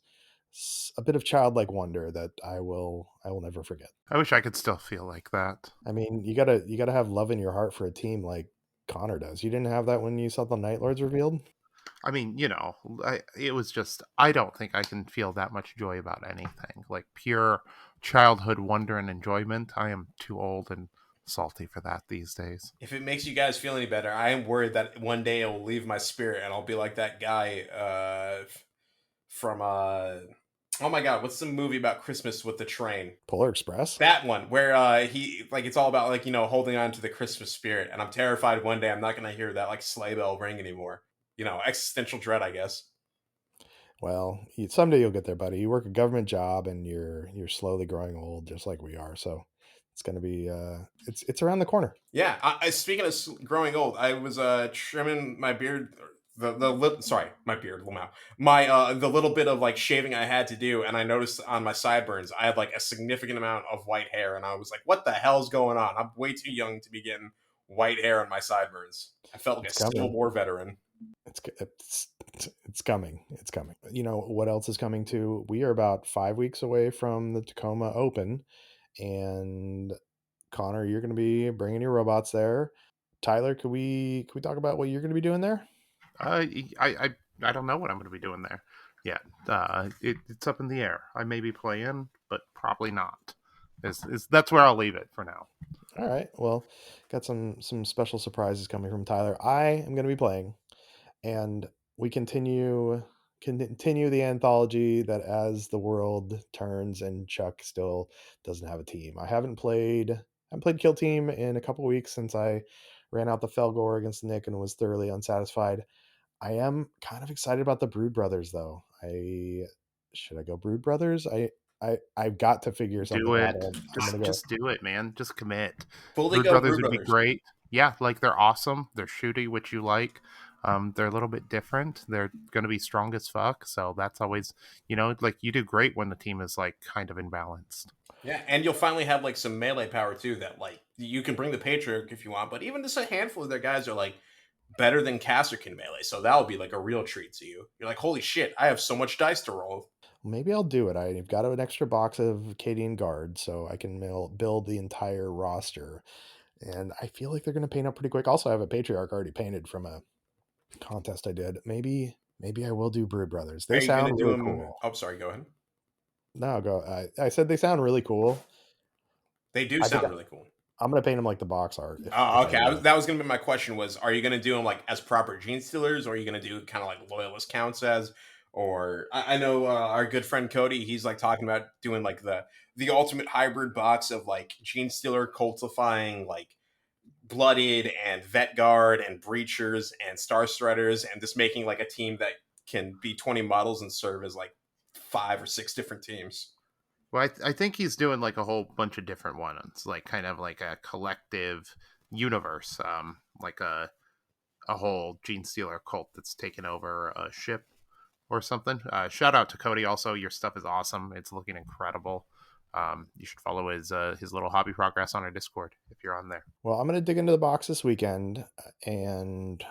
a bit of childlike wonder that I will never forget. I wish I could still feel like that. I mean, you gotta have love in your heart for a team like Connor does. You didn't have that when you saw the Night Lords revealed? I mean, it was just, I don't think I can feel that much joy about anything. Like pure childhood wonder and enjoyment. I am too old and salty for that these days. If it makes you guys feel any better, I am worried that one day it will leave my spirit and I'll be like that guy from oh my god, what's the movie about Christmas with the train? Polar Express? That one where he like it's all about like holding on to the Christmas spirit, and I'm terrified one day I'm not gonna hear that like sleigh bell ring anymore. Existential dread, I guess. Well, someday you'll get there, buddy. You work a government job and you're slowly growing old just like we are. So it's going to be it's around the corner. Yeah. Speaking of growing old, I was trimming my beard. Sorry, my beard, Lamau. My the little bit of like shaving I had to do, and I noticed on my sideburns I had like a significant amount of white hair, and I was like, "What the hell's going on? I'm way too young to be getting white hair on my sideburns." I felt like It's a Civil coming. War veteran. It's coming. It's coming. You know what else is coming too? We are about 5 weeks away from the Tacoma Open, and Connor, you're going to be bringing your robots there. Tyler, could we talk about what you're going to be doing there? I don't know what I'm going to be doing there yet. It's up in the air. I may be playing, but probably not. That's where I'll leave it for now. All right. Well, got some special surprises coming from Tyler. I am going to be playing, and we continue the anthology that as the world turns and Chuck still doesn't have a team. I haven't played Kill Team in a couple weeks since I ran out the Felgor against Nick and was thoroughly unsatisfied. I am kind of excited about the Brood Brothers though. I should I go Brood Brothers? I've got to figure Do something out. it. I'm Just gonna go. just do it, man. Just commit. Fully Brood go Brothers Brew would be Brothers. great. Yeah, like they're awesome. They're shooty, which you like. They're a little bit different. They're gonna be strong as fuck. So that's always, like you do great when the team is like kind of imbalanced. Yeah, and you'll finally have like some melee power too. That like you can bring the Patriarch if you want, but even just a handful of their guys are like better than Caster can melee. So that'll be like a real treat to you. You're like, holy shit, I have so much dice to roll. Maybe I'll do it. I've got an extra box of Cadian Guard, so I can build the entire roster. And I feel like they're going to paint up pretty quick. Also, I have a Patriarch already painted from a contest I did. Maybe I will do Brood Brothers. They Are you gonna sound do really them? cool. Oh, sorry, go ahead. No, go. I said they sound really cool. They do I think sound really cool. I'm going to paint them like the box art. If Oh, I okay. do. That was gonna be my question: was are you gonna do them like as proper gene stealers, or are you gonna do kind of like loyalist counts as? Or I know our good friend Cody, he's like talking about doing like the ultimate hybrid box of like gene stealer cultifying like blooded and vet guard and breachers and star striders, and just making like a team that can be 20 models and serve as like 5 or 6 different teams. Well, I think he's doing like a whole bunch of different ones, like kind of like a collective universe, like a whole Gene Stealer cult that's taken over a ship or something. Shout out to Cody. Also, your stuff is awesome. It's looking incredible. You should follow his little hobby progress on our Discord if you're on there. Well, I'm gonna dig into the box this weekend, and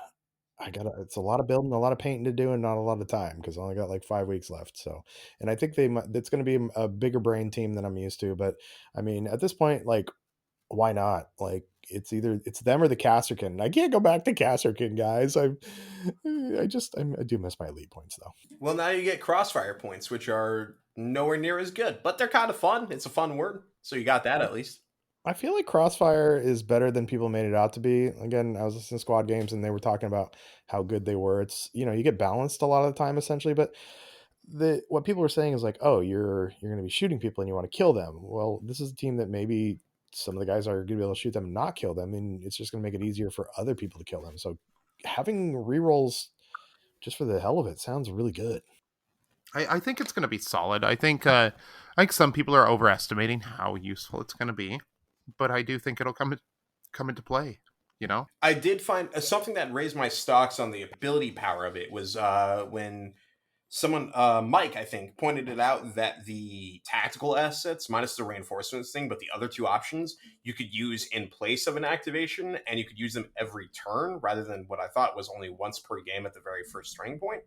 it's a lot of building, a lot of painting to do, and not a lot of time because I only got like 5 weeks left. So, and I think it's going to be a bigger brain team than I'm used to. But I mean, at this point, like, why not? Like, it's them or the Casterkin. I can't go back to Casterkin, guys. I do miss my elite points though. Well, now you get crossfire points, which are nowhere near as good, but they're kind of fun. It's a fun word, so you got that at least. I feel like Crossfire is better than people made it out to be. Again, I was listening to Squad Games and they were talking about how good they were. It's, you get balanced a lot of the time essentially, but the what people were saying is like, "Oh, you're going to be shooting people and you want to kill them." Well, this is a team that maybe some of the guys are going to be able to shoot them and not kill them, and it's just going to make it easier for other people to kill them. So having rerolls just for the hell of it sounds really good. I think it's going to be solid. I think some people are overestimating how useful it's going to be, but I do think it'll come into play. You know, I did find something that raised my stocks on the ability power of it was when someone, Mike, I think, pointed it out that the tactical assets, minus the reinforcements thing, but the other two options you could use in place of an activation, and you could use them every turn rather than what I thought was only once per game at the very first turning point.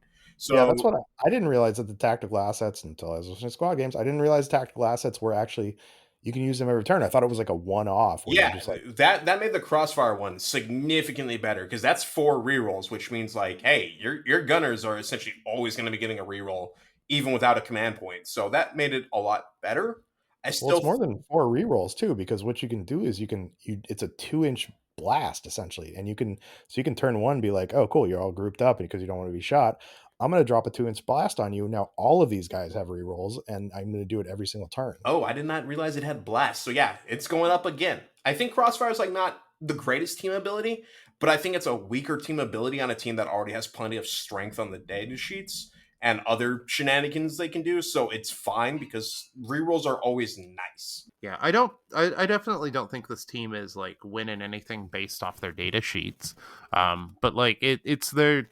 Yeah, that's So, what I didn't realize that the tactical assets until I was listening to Squad Games. I didn't realize tactical assets were actually you can use them every turn. I thought it was like a one-off where you yeah, just like, that made the crossfire one significantly better because that's 4 rerolls, which means like, hey, your gunners are essentially always going to be getting a reroll even without a command point. So that made it a lot better. I well, it's still more than 4 rerolls too, because what you can do is it's a 2-inch blast essentially, and you can turn one and be like, oh cool, you're all grouped up because you don't want to be shot. I'm going to drop a 2-inch blast on you. Now all of these guys have rerolls, and I'm going to do it every single turn. Oh, I did not realize it had blast. So yeah, it's going up again. I think Crossfire is like not the greatest team ability, but I think it's a weaker team ability on a team that already has plenty of strength on the data sheets and other shenanigans they can do. So it's fine because rerolls are always nice. yeah, I definitely don't think this team is like winning anything based off their data sheets. But like it's their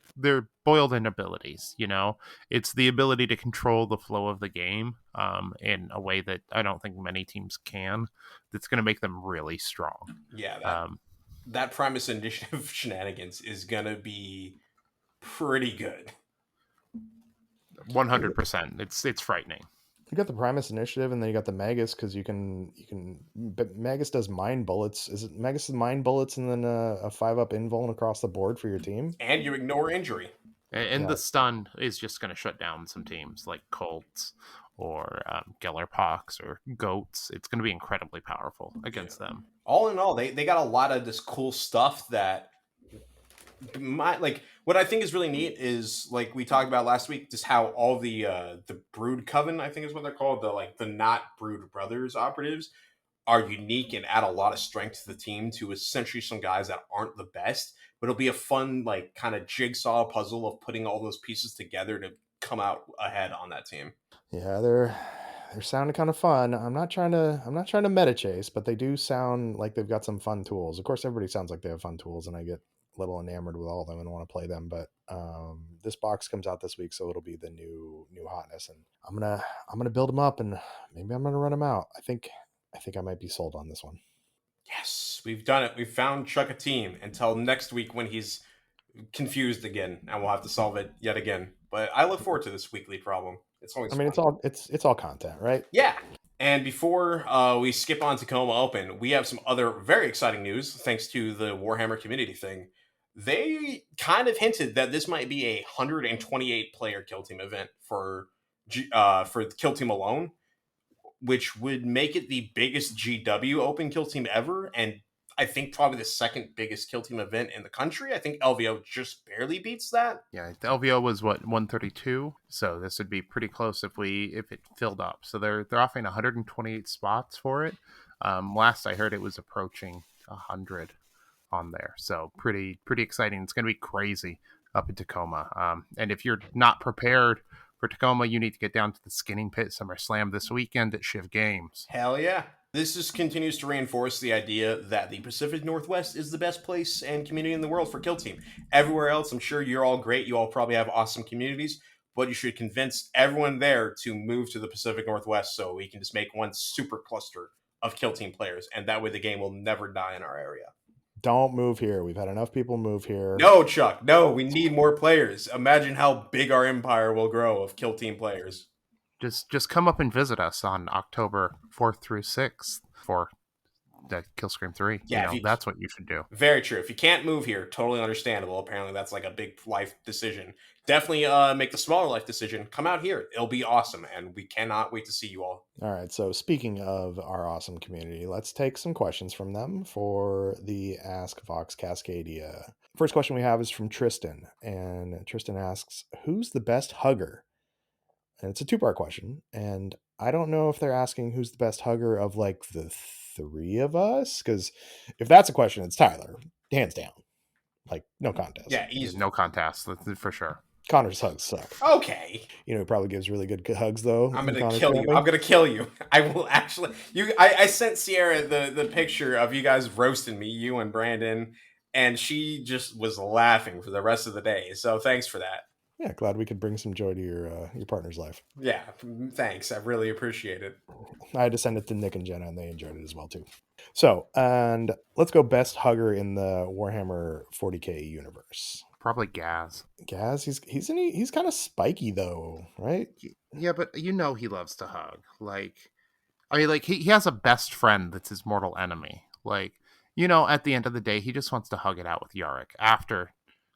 boiled in abilities. It's the ability to control the flow of the game in a way that I don't think many teams can. That's going to make them really strong. Yeah, Um, that Primus Initiative shenanigans is gonna be pretty good. 100%. It's frightening. You got the Primus Initiative, and then you got the Magus because but Magus does Mind Bullets. Is it Magus Mind Bullets and then a 5-up invuln across the board for your team? And you ignore injury. And Yeah, the stun is just going to shut down some teams like Colts or Gellerpox or Goats. It's going to be incredibly powerful against them. All in all, they got a lot of this cool stuff that what I think is really neat is like we talked about last week, just how all the Brood Coven, I think is what they're called, the not Brood Brothers operatives are unique and add a lot of strength to the team to essentially some guys that aren't the best. But it'll be a fun like kind of jigsaw puzzle of putting all those pieces together to come out ahead on that team. yeah, they're sounding kind of fun. I'm not trying to meta chase, but they do sound like they've got some fun tools. Of course, everybody sounds like they have fun tools, and I get a little enamored with all of them and want to play them. But this box comes out this week, so it'll be the new hotness, and I'm gonna build them up, and maybe I'm gonna run them out. I think I might be sold on this one. Yes, we've done it. We've found Chuck a team until next week when he's confused again, and we'll have to solve it yet again. But I look forward to this weekly problem. It's always I mean, fun. it's all content, right? Yeah. And before we skip on Tacoma Open, we have some other very exciting news thanks to the Warhammer community thing. They kind of hinted that this might be a 128 player kill team event for the kill team alone, which would make it the biggest GW Open kill team ever, and I think probably the second biggest kill team event in the country. I think LVO just barely beats that. Yeah, the LVO was what 132, so this would be pretty close if it filled up. So they're offering 128 spots for it. Last I heard, it was approaching 100 on there, so pretty exciting. It's going to be crazy up in Tacoma. And if you're not prepared for Tacoma, you need to get down to the Skinning Pit Summerslam this weekend at Shiv Games. Hell yeah. This just continues to reinforce the idea that the Pacific Northwest is the best place and community in the world for Kill Team. Everywhere else, I'm sure you're all great. You all probably have awesome communities. but you should convince everyone there to move to the Pacific Northwest so we can just make one super cluster of Kill Team players, and that way the game will never die in our area. Don't move here. We've had enough people move here. No, Chuck, no, we need more players. Imagine how big our empire will grow of Kill Team players. Just come up and visit us on October 4th through 6th for the Killscream 3. Yeah, That's what you should do. Very true. If you can't move here, totally understandable. Apparently, that's like a big life decision. Definitely make the smaller life decision. Come out here. It'll be awesome, and we cannot wait to see you all. All right, so speaking of our awesome community, let's take some questions from them for the Ask Vox Cascadia. First question we have is from Tristan, and Tristan asks, who's the best hugger? And it's a two-part question, and I don't know if they're asking who's the best hugger of like the three of us, because if that's a question, it's Tyler, hands down, like no contest. Yeah, easy. No contest, for sure. Connor's hugs suck. Okay. You know, he probably gives really good hugs though. I'm gonna kill you. I'm gonna kill you. I will actually. I sent Sierra the picture of you guys roasting me, you and Brandon, and she just was laughing for the rest of the day. So thanks for that. Yeah, glad we could bring some joy to your partner's life. Yeah, thanks. I really appreciate it. I had to send it to Nick and Jenna, and they enjoyed it as well too. So, and let's go best hugger in the Warhammer 40k universe. Probably Gaz. Gaz, he's kind of spiky though, right? Yeah, but you know he loves to hug. Like, I mean, like he has a best friend that's his mortal enemy. Like, you know, at the end of the day, he just wants to hug it out with Yarick after,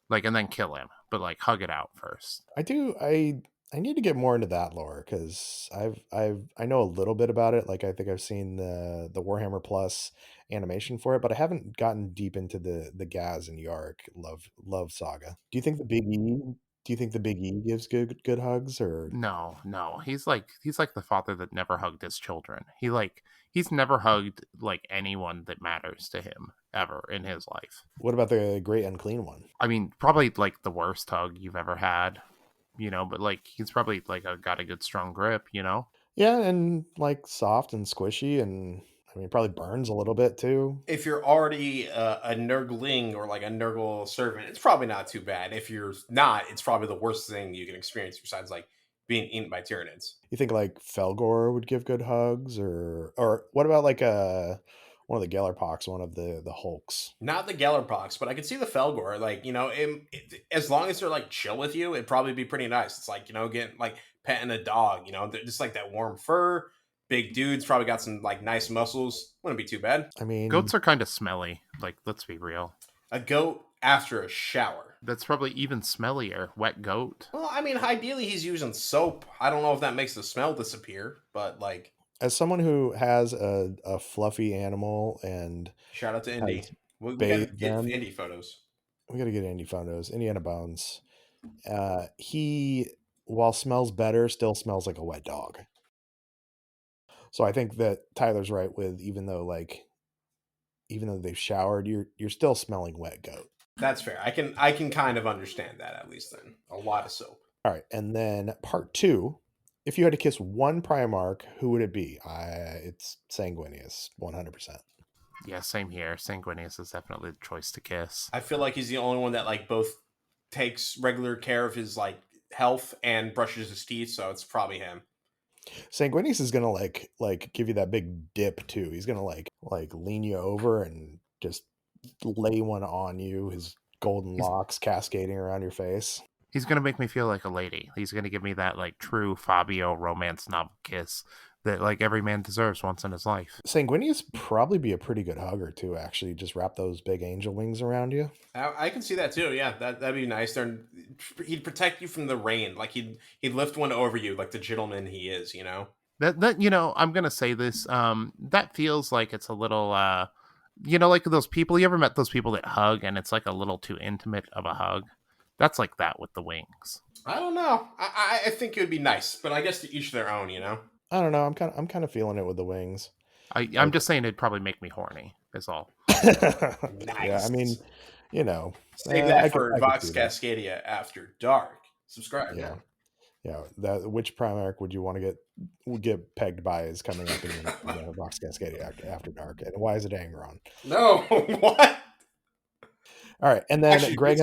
like, and then kill him. But like, hug it out first. I need to get more into that lore because I know a little bit about it. Like I think I've seen the Warhammer Plus animation for it, but I haven't gotten deep into the Gaz and Yark love saga. Do you think the Big E? Do you think the Big E gives good hugs or No? He's like the father that never hugged his children. He's never hugged like anyone that matters to him ever in his life. What about the Great Unclean One? I mean, probably like the worst hug you've ever had. You know, but like he's probably like got a good strong grip, you know. Yeah, and like soft and squishy, and I mean probably burns a little bit too. If you're already a Nurgling or like a Nurgle servant, it's probably not too bad. If you're not, it's probably the worst thing you can experience besides like being eaten by Tyranids. You think like Felgor would give good hugs, or what about like one of the Gellerpox, one of the Hulks? Not the Gellerpox, but I could see the Felgor. Like, you know, as long as they're like chill with you, it'd probably be pretty nice. It's like, you know, getting like petting a dog, you know, just like that warm fur. Big dudes, probably got some like nice muscles. Wouldn't be too bad. I mean, goats are kind of smelly. Like, let's be real. A goat after a shower. That's probably even smellier. Wet goat. Well, I mean, ideally he's using soap. I don't know if that makes the smell disappear, but like, as someone who has a fluffy animal and shout out to Indy. We gotta get Indy photos. We gotta get Indy photos. Indiana Bones. He, while smells better, still smells like a wet dog. So I think that Tyler's right with even though they've showered, you're still smelling wet goat. That's fair. I can kind of understand that at least then. A lot of soap. All right, and then part 2. If you had to kiss one Primarch, who would it be? It's Sanguinius, 100%. Yeah, same here. Sanguinius is definitely the choice to kiss. I feel like he's the only one that like both takes regular care of his like health and brushes his teeth, so it's probably him. Sanguinius is gonna like give you that big dip too. He's gonna like lean you over and just lay one on you. His golden locks cascading around your face. He's gonna make me feel like a lady. He's gonna give me that like true Fabio romance novel kiss that like every man deserves once in his life. Sanguinius probably be a pretty good hugger too. Actually, just wrap those big angel wings around you. I can see that too. Yeah, that'd be nice. He'd protect you from the rain. Like he'd lift one over you, like the gentleman he is. You know. That you know, I'm gonna say this. That feels like it's a little. You know, like those people. You ever met those people that hug and it's like a little too intimate of a hug? That's like that with the wings. I don't know. I think it would be nice, but I guess to each their own. You know. I don't know. I'm kind of feeling it with the wings. I'm just saying it'd probably make me horny. Is all. Nice. Yeah, I mean, you know, save that for Vox Cascadia After Dark. Subscribe. Yeah. Which Primarch would you want to get pegged by is coming up in Vox Cascadia After Dark, and why is it Angron? No, what? All right, and then Actually, Greg.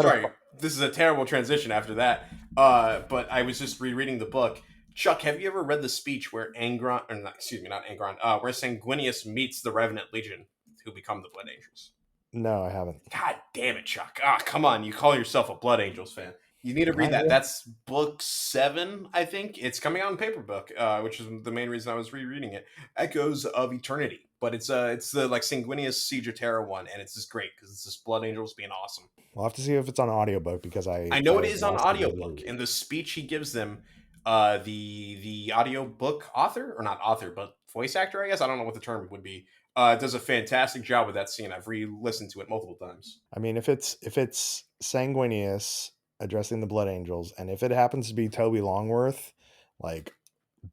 this is a terrible transition after that. But I was just rereading the book. Chuck, have you ever read the speech where Angron, or not, excuse me, not Angron, where Sanguinius meets the Revenant Legion, who become the Blood Angels? No, I haven't. God damn it, Chuck! Ah, come on, you call yourself a Blood Angels fan. You need to read I that. will. That's book 7, I think. It's coming out in paper book, which is the main reason I was rereading it. Echoes of Eternity, but it's the like Sanguinius Siege of Terra one, and it's just great because it's just Blood Angels being awesome. I'll have to see if it's on audiobook because I I know it have is on lost the ability to audiobook. read. In the speech he gives them, the audiobook author, or not author, but voice actor, I guess. I don't know what the term would be. Does a fantastic job with that scene. I've re-listened to it multiple times. I mean, if it's Sanguinius addressing the Blood Angels, and if it happens to be Toby Longworth, like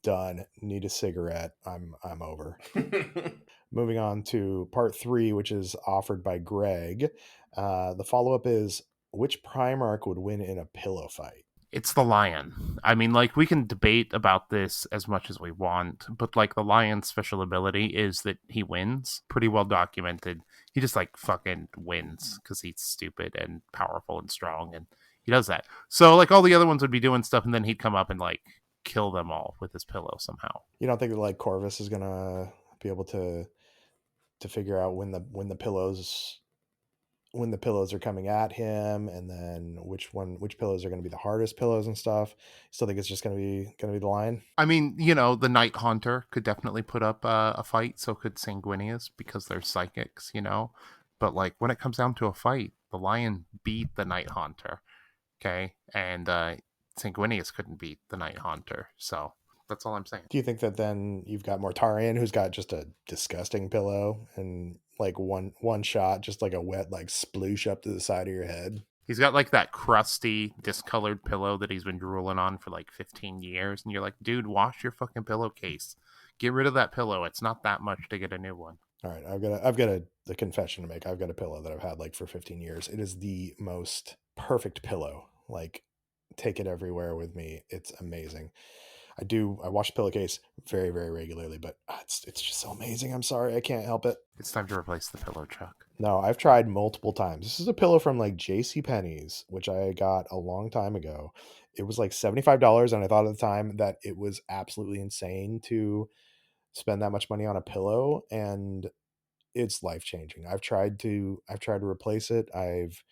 done. Need a cigarette. I'm over. Moving on to part 3, which is offered by Greg. The follow up is, which Primarch would win in a pillow fight? It's the lion. I mean, like, we can debate about this as much as we want, but like the lion's special ability is that he wins. Pretty well documented. He just like fucking wins because he's stupid and powerful and strong, and he does that. So like all the other ones would be doing stuff, and then he'd come up and like kill them all with his pillow somehow. You don't think that like Corvus is gonna be able to figure out when the pillows are coming at him, and then which pillows are going to be the hardest pillows and stuff? Still think it's just going to be the lion? I mean, you know, the Night Haunter could definitely put up a fight. So could Sanguinius because they're psychics, you know. But like when it comes down to a fight, the lion beat the Night Haunter, okay, and Sanguinius couldn't beat the Night Haunter. So that's all I'm saying. Do you think that then you've got Mortarion, who's got just a disgusting pillow, and like one shot, just like a wet like sploosh up to the side of your head? He's got like that crusty, discolored pillow that he's been drooling on for like 15 years. And you're like, dude, wash your fucking pillowcase. Get rid of that pillow. It's not that much to get a new one. All right, the confession to make. I've got a pillow that I've had like for 15 years. It is the most perfect pillow. Like, take it everywhere with me. It's amazing. I wash the pillowcase very, very regularly, but it's just so amazing. I'm sorry, I can't help it. It's time to replace the pillow, Chuck. No, I've tried multiple times. This is a pillow from like J.C. Penney's, which I got a long time ago. It was like $75, and I thought at the time that it was absolutely insane to spend that much money on a pillow, and it's life changing. I've tried to replace it. I've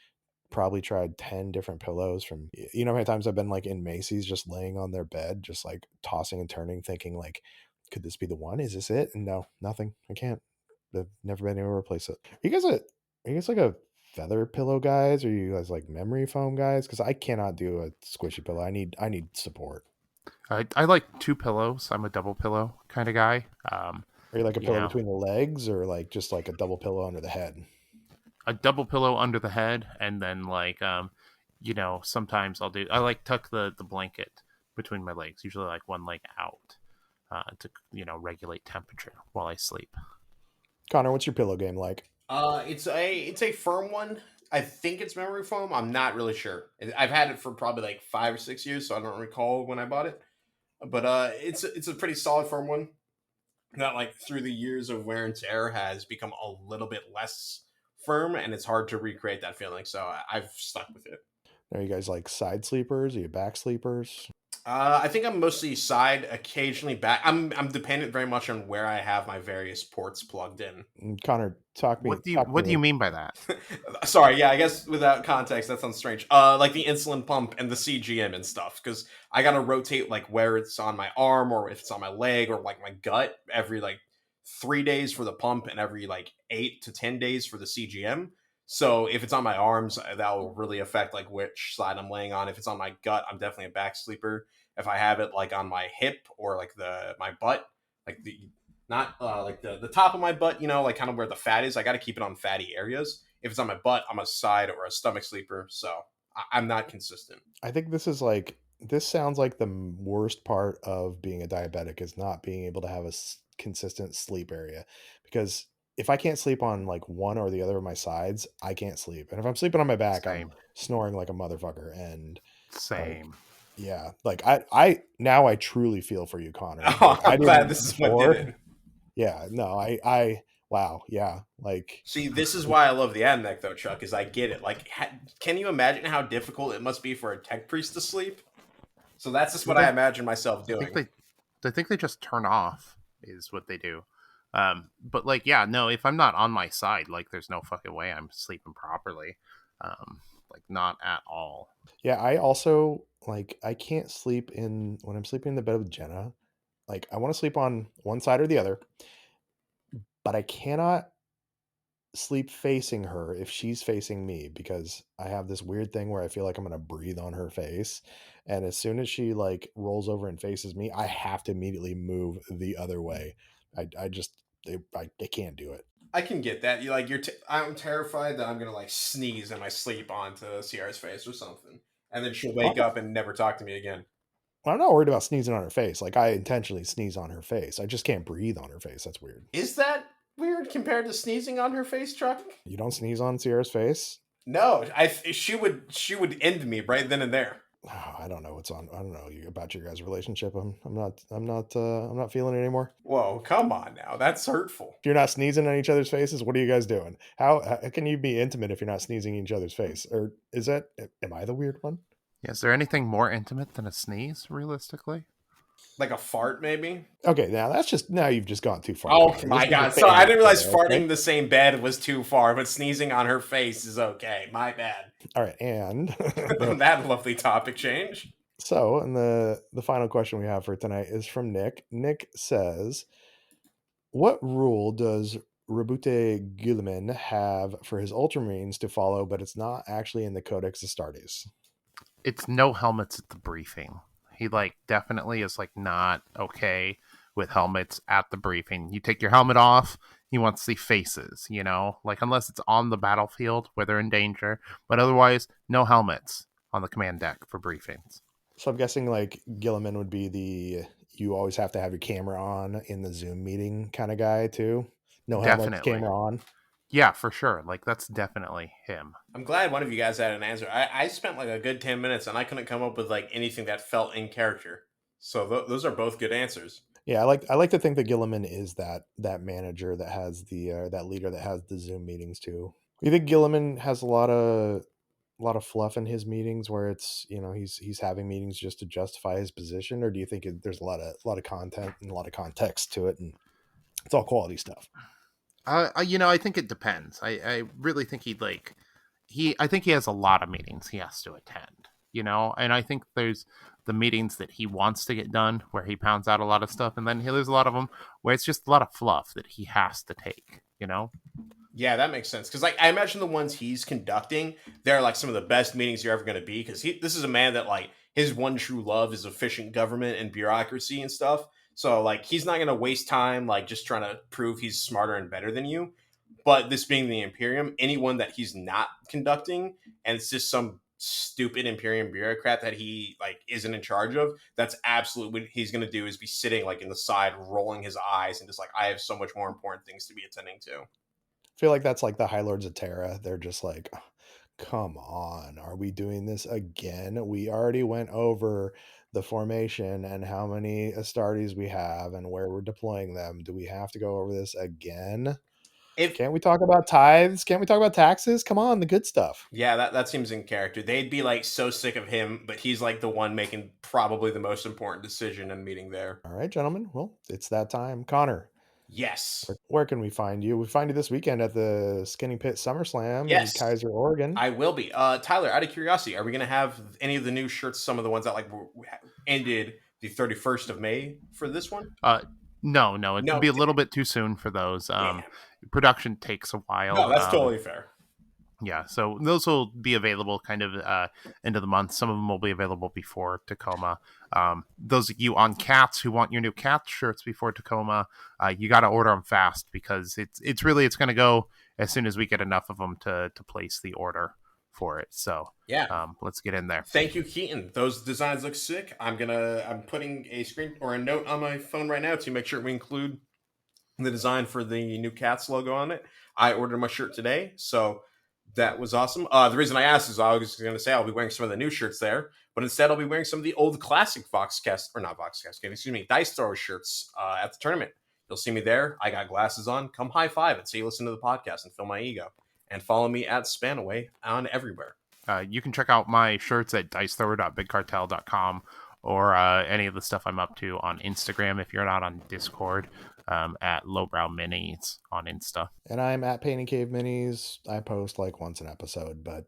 probably tried 10 different pillows from, you know how many times I've been like in Macy's just laying on their bed, just like tossing and turning, thinking like, could this be the one? Is this it? And no, nothing. I can't. I've never been able to replace it. Are you guys like a feather pillow guys? Or are you guys like memory foam guys? Because I cannot do a squishy pillow. I need support. I like two pillows. I'm a double pillow kind of guy. Are you like a You pillow know, between the legs, or like just like a double pillow under the head? a double pillow under the head, and then like you know, sometimes I like tuck the blanket between my legs, usually like one leg out, to you know regulate temperature while I sleep. Connor, what's your pillow game like? It's a firm one. I think it's memory foam. I'm not really sure. I've had it for probably like 5 or 6 years, so I don't recall when I bought it. But it's a pretty solid firm one. That like through the years of wear and tear has become a little bit less firm, and it's hard to recreate that feeling. So I've stuck with it. Are you guys like side sleepers? Are you back sleepers? I think I'm mostly side, occasionally back. I'm dependent very much on where I have my various ports plugged in. Connor, talk What do me. you mean by that? Sorry, yeah, I guess without context that sounds strange. Like the insulin pump and the CGM and stuff, because I gotta rotate like where it's on my arm or if it's on my leg or like my gut every like 3 days for the pump and every like 8 to 10 days for the CGM. So if it's on my arms, that will really affect like which side I'm laying on. If it's on my gut, I'm definitely a back sleeper. If I have it like on my hip or like the my butt, like the not like the top of my butt, you know, like kind of where the fat is. I got to keep it on fatty areas. If it's on my butt, I'm a side or a stomach sleeper. So I'm not consistent. I think this sounds like the worst part of being a diabetic is not being able to have a consistent sleep area, because if I can't sleep on like one or the other of my sides, I can't sleep. And if I'm sleeping on my back, I'm Same, snoring like a motherfucker. And like, same. yeah, like I now I truly feel for you, Connor. Oh, Like, I I'm glad didn't this is what did before. it. Yeah, no, I Wow, yeah, like See, this is why I love the ad mech, though, Chuck. Is I get it. Like, can you imagine how difficult it must be for a tech priest to sleep? So that's just Well, what I imagine myself I think doing. they just turn off is what they do. But like, yeah, no, if I'm not on my side, like, there's no fucking way I'm sleeping properly. Like, not at all. yeah, I also like I can't sleep in when I'm sleeping in the bed with Jenna. Like I want to sleep on one side or the other, but I cannot sleep facing her if she's facing me because I have this weird thing where I feel like I'm gonna breathe on her face, and as soon as she like rolls over and faces me, I have to immediately move the other way. I just I can't do it. I can get that. You like I'm terrified that I'm gonna like sneeze in my sleep onto Sierra's face or something, and then she'll wake I'm, up and never talk to me again. I'm not worried about sneezing on her face. Like I intentionally sneeze on her face. I just can't breathe on her face. That's weird. Is that weird compared to sneezing on her face, Chuck? You don't sneeze on Sierra's face? No, she would end me right then and there. Oh, I don't know what's on. I don't know about your guys' relationship. I'm not feeling it anymore. Whoa, come on now, that's hurtful. If you're not sneezing on each other's faces, what are you guys doing? How can you be intimate if you're not sneezing in each other's face? Or is that am I the weird one? Yeah, is there anything more intimate than a sneeze, realistically? Like a fart, maybe. Okay, now you've just gone too far. Oh Connor. my This is a god! So I family didn't realize show, farting okay? in the same bed was too far, but sneezing on her face is okay. My bad. All right, and That lovely topic change. so, and the final question we have for tonight is from Nick. Nick says, "What rule does Rabute Guilliman have for his Ultramarines to follow, but it's not actually in the Codex Astartes?" It's no helmets at the briefing. He like definitely is like not okay with helmets at the briefing. You take your helmet off, he wants to see faces, you know? Like unless it's on the battlefield where they're in danger, but otherwise no helmets on the command deck for briefings. So I'm guessing like Gilliman would be the you always have to have your camera on in the Zoom meeting kind of guy too. No helmet, Definitely. camera on. Yeah, for sure. Like that's definitely him. I'm glad one of you guys had an answer. I spent like a good 10 minutes and I couldn't come up with like anything that felt in character. So those are both good answers. Yeah, I like to think that Gilliman is that manager that has the that leader that has the Zoom meetings too. You think Gilliman has a lot of fluff in his meetings where it's he's having meetings just to justify his position, or do you think there's a lot of content and a lot of context to it, and it's all quality stuff? I think it depends. I really think I think he has a lot of meetings he has to attend, and I think there's the meetings that he wants to get done where he pounds out a lot of stuff, and then there's a lot of them where it's just a lot of fluff that he has to take. Yeah, that makes sense. Because like I imagine the ones he's conducting, they're like some of the best meetings you're ever going to be. Because this is a man that like his one true love is efficient government and bureaucracy and stuff. So like he's not going to waste time like just trying to prove he's smarter and better than you. But this being the Imperium, anyone that he's not conducting, and it's just some stupid Imperium bureaucrat that he like isn't in charge of, that's absolutely what he's going to do is be sitting like in the side, rolling his eyes, and just like I have so much more important things to be attending to. I feel like that's like the High Lords of Terra. They're just like, "Oh, come on, are we doing this again? We already went over the formation and how many Astartes we have and where we're deploying them. Do we have to go over this again? If Can't we talk about tithes? Can't we talk about taxes? Come on, the good stuff." Yeah, that seems in character. They'd be like so sick of him, but he's like the one making probably the most important decision in meeting there. All right, gentlemen. Well, it's that time. Connor, Yes. where can we find you? We find you this weekend at the Skinny Pit Summerslam in Yes. Kaiser, Oregon. I will be. Tyler, out of curiosity, are we going to have any of the new shirts, some of the ones that like ended the 31st of May for this one? No, it'd No. be a little bit too soon for those. Damn. Production takes a while. No, that's totally fair. Yeah, so those will be available kind of end of the month. Some of them will be available before Tacoma. Those of you on Cats who want your new Cats shirts before Tacoma, you got to order them fast because it's going to go as soon as we get enough of them to place the order for it. So Yeah. let's get in there. Thank you, Keaton. Those designs look sick. I'm putting a screen or a note on my phone right now to make sure we include the design for the new Cats logo on it. I ordered my shirt today, so that was awesome. The reason I asked is I was going to say I'll be wearing some of the new shirts there, but instead I'll be wearing some of the old classic Dice Thrower shirts at the tournament. You'll see me there. I got glasses on. Come high five it. So you listen to the podcast and fill my ego. And follow me at Spanaway on everywhere. You can check out my shirts at dicethrower.bigcartel.com or any of the stuff I'm up to on Instagram if you're not on Discord, at Lowbrow Minis on Insta. And I'm at Painting Cave Minis. I post like once an episode, but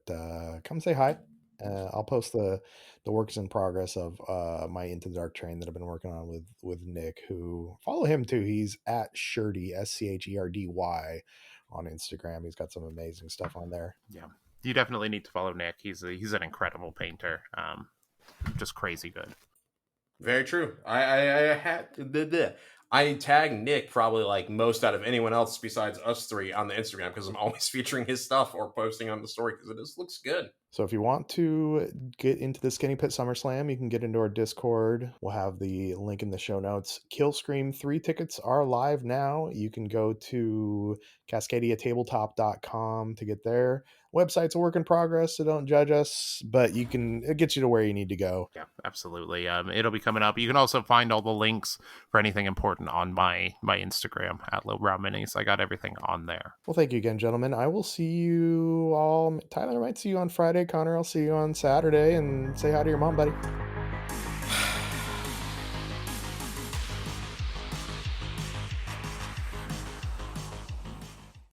come say hi. I'll post the works in progress of my Into the Dark train that I've been working on with Nick, who follow him too. He's at Scherdy, SCHERDY on Instagram. He's got some amazing stuff on there. Yeah, you definitely need to follow Nick. He's an incredible painter. Just crazy good. Very true. I tag Nick probably like most out of anyone else besides us three on the Instagram because I'm always featuring his stuff or posting on the story because it just looks good. So if you want to get into the Skinny Pit Summerslam, you can get into our Discord. We'll have the link in the show notes. Killscream 3 tickets are live now. You can go to cascadiatabletop.com to get there. Website's a work in progress, so don't judge us, but it gets you to where you need to go. Yeah, absolutely. It'll be coming up. You can also find all the links for anything important on my Instagram at Lowbrow Minis. I got everything on there. Well, thank you again, gentlemen. I will see you all. Tyler, I might see you on Friday. Connor, I'll see you on Saturday, and say hi to your mom, buddy.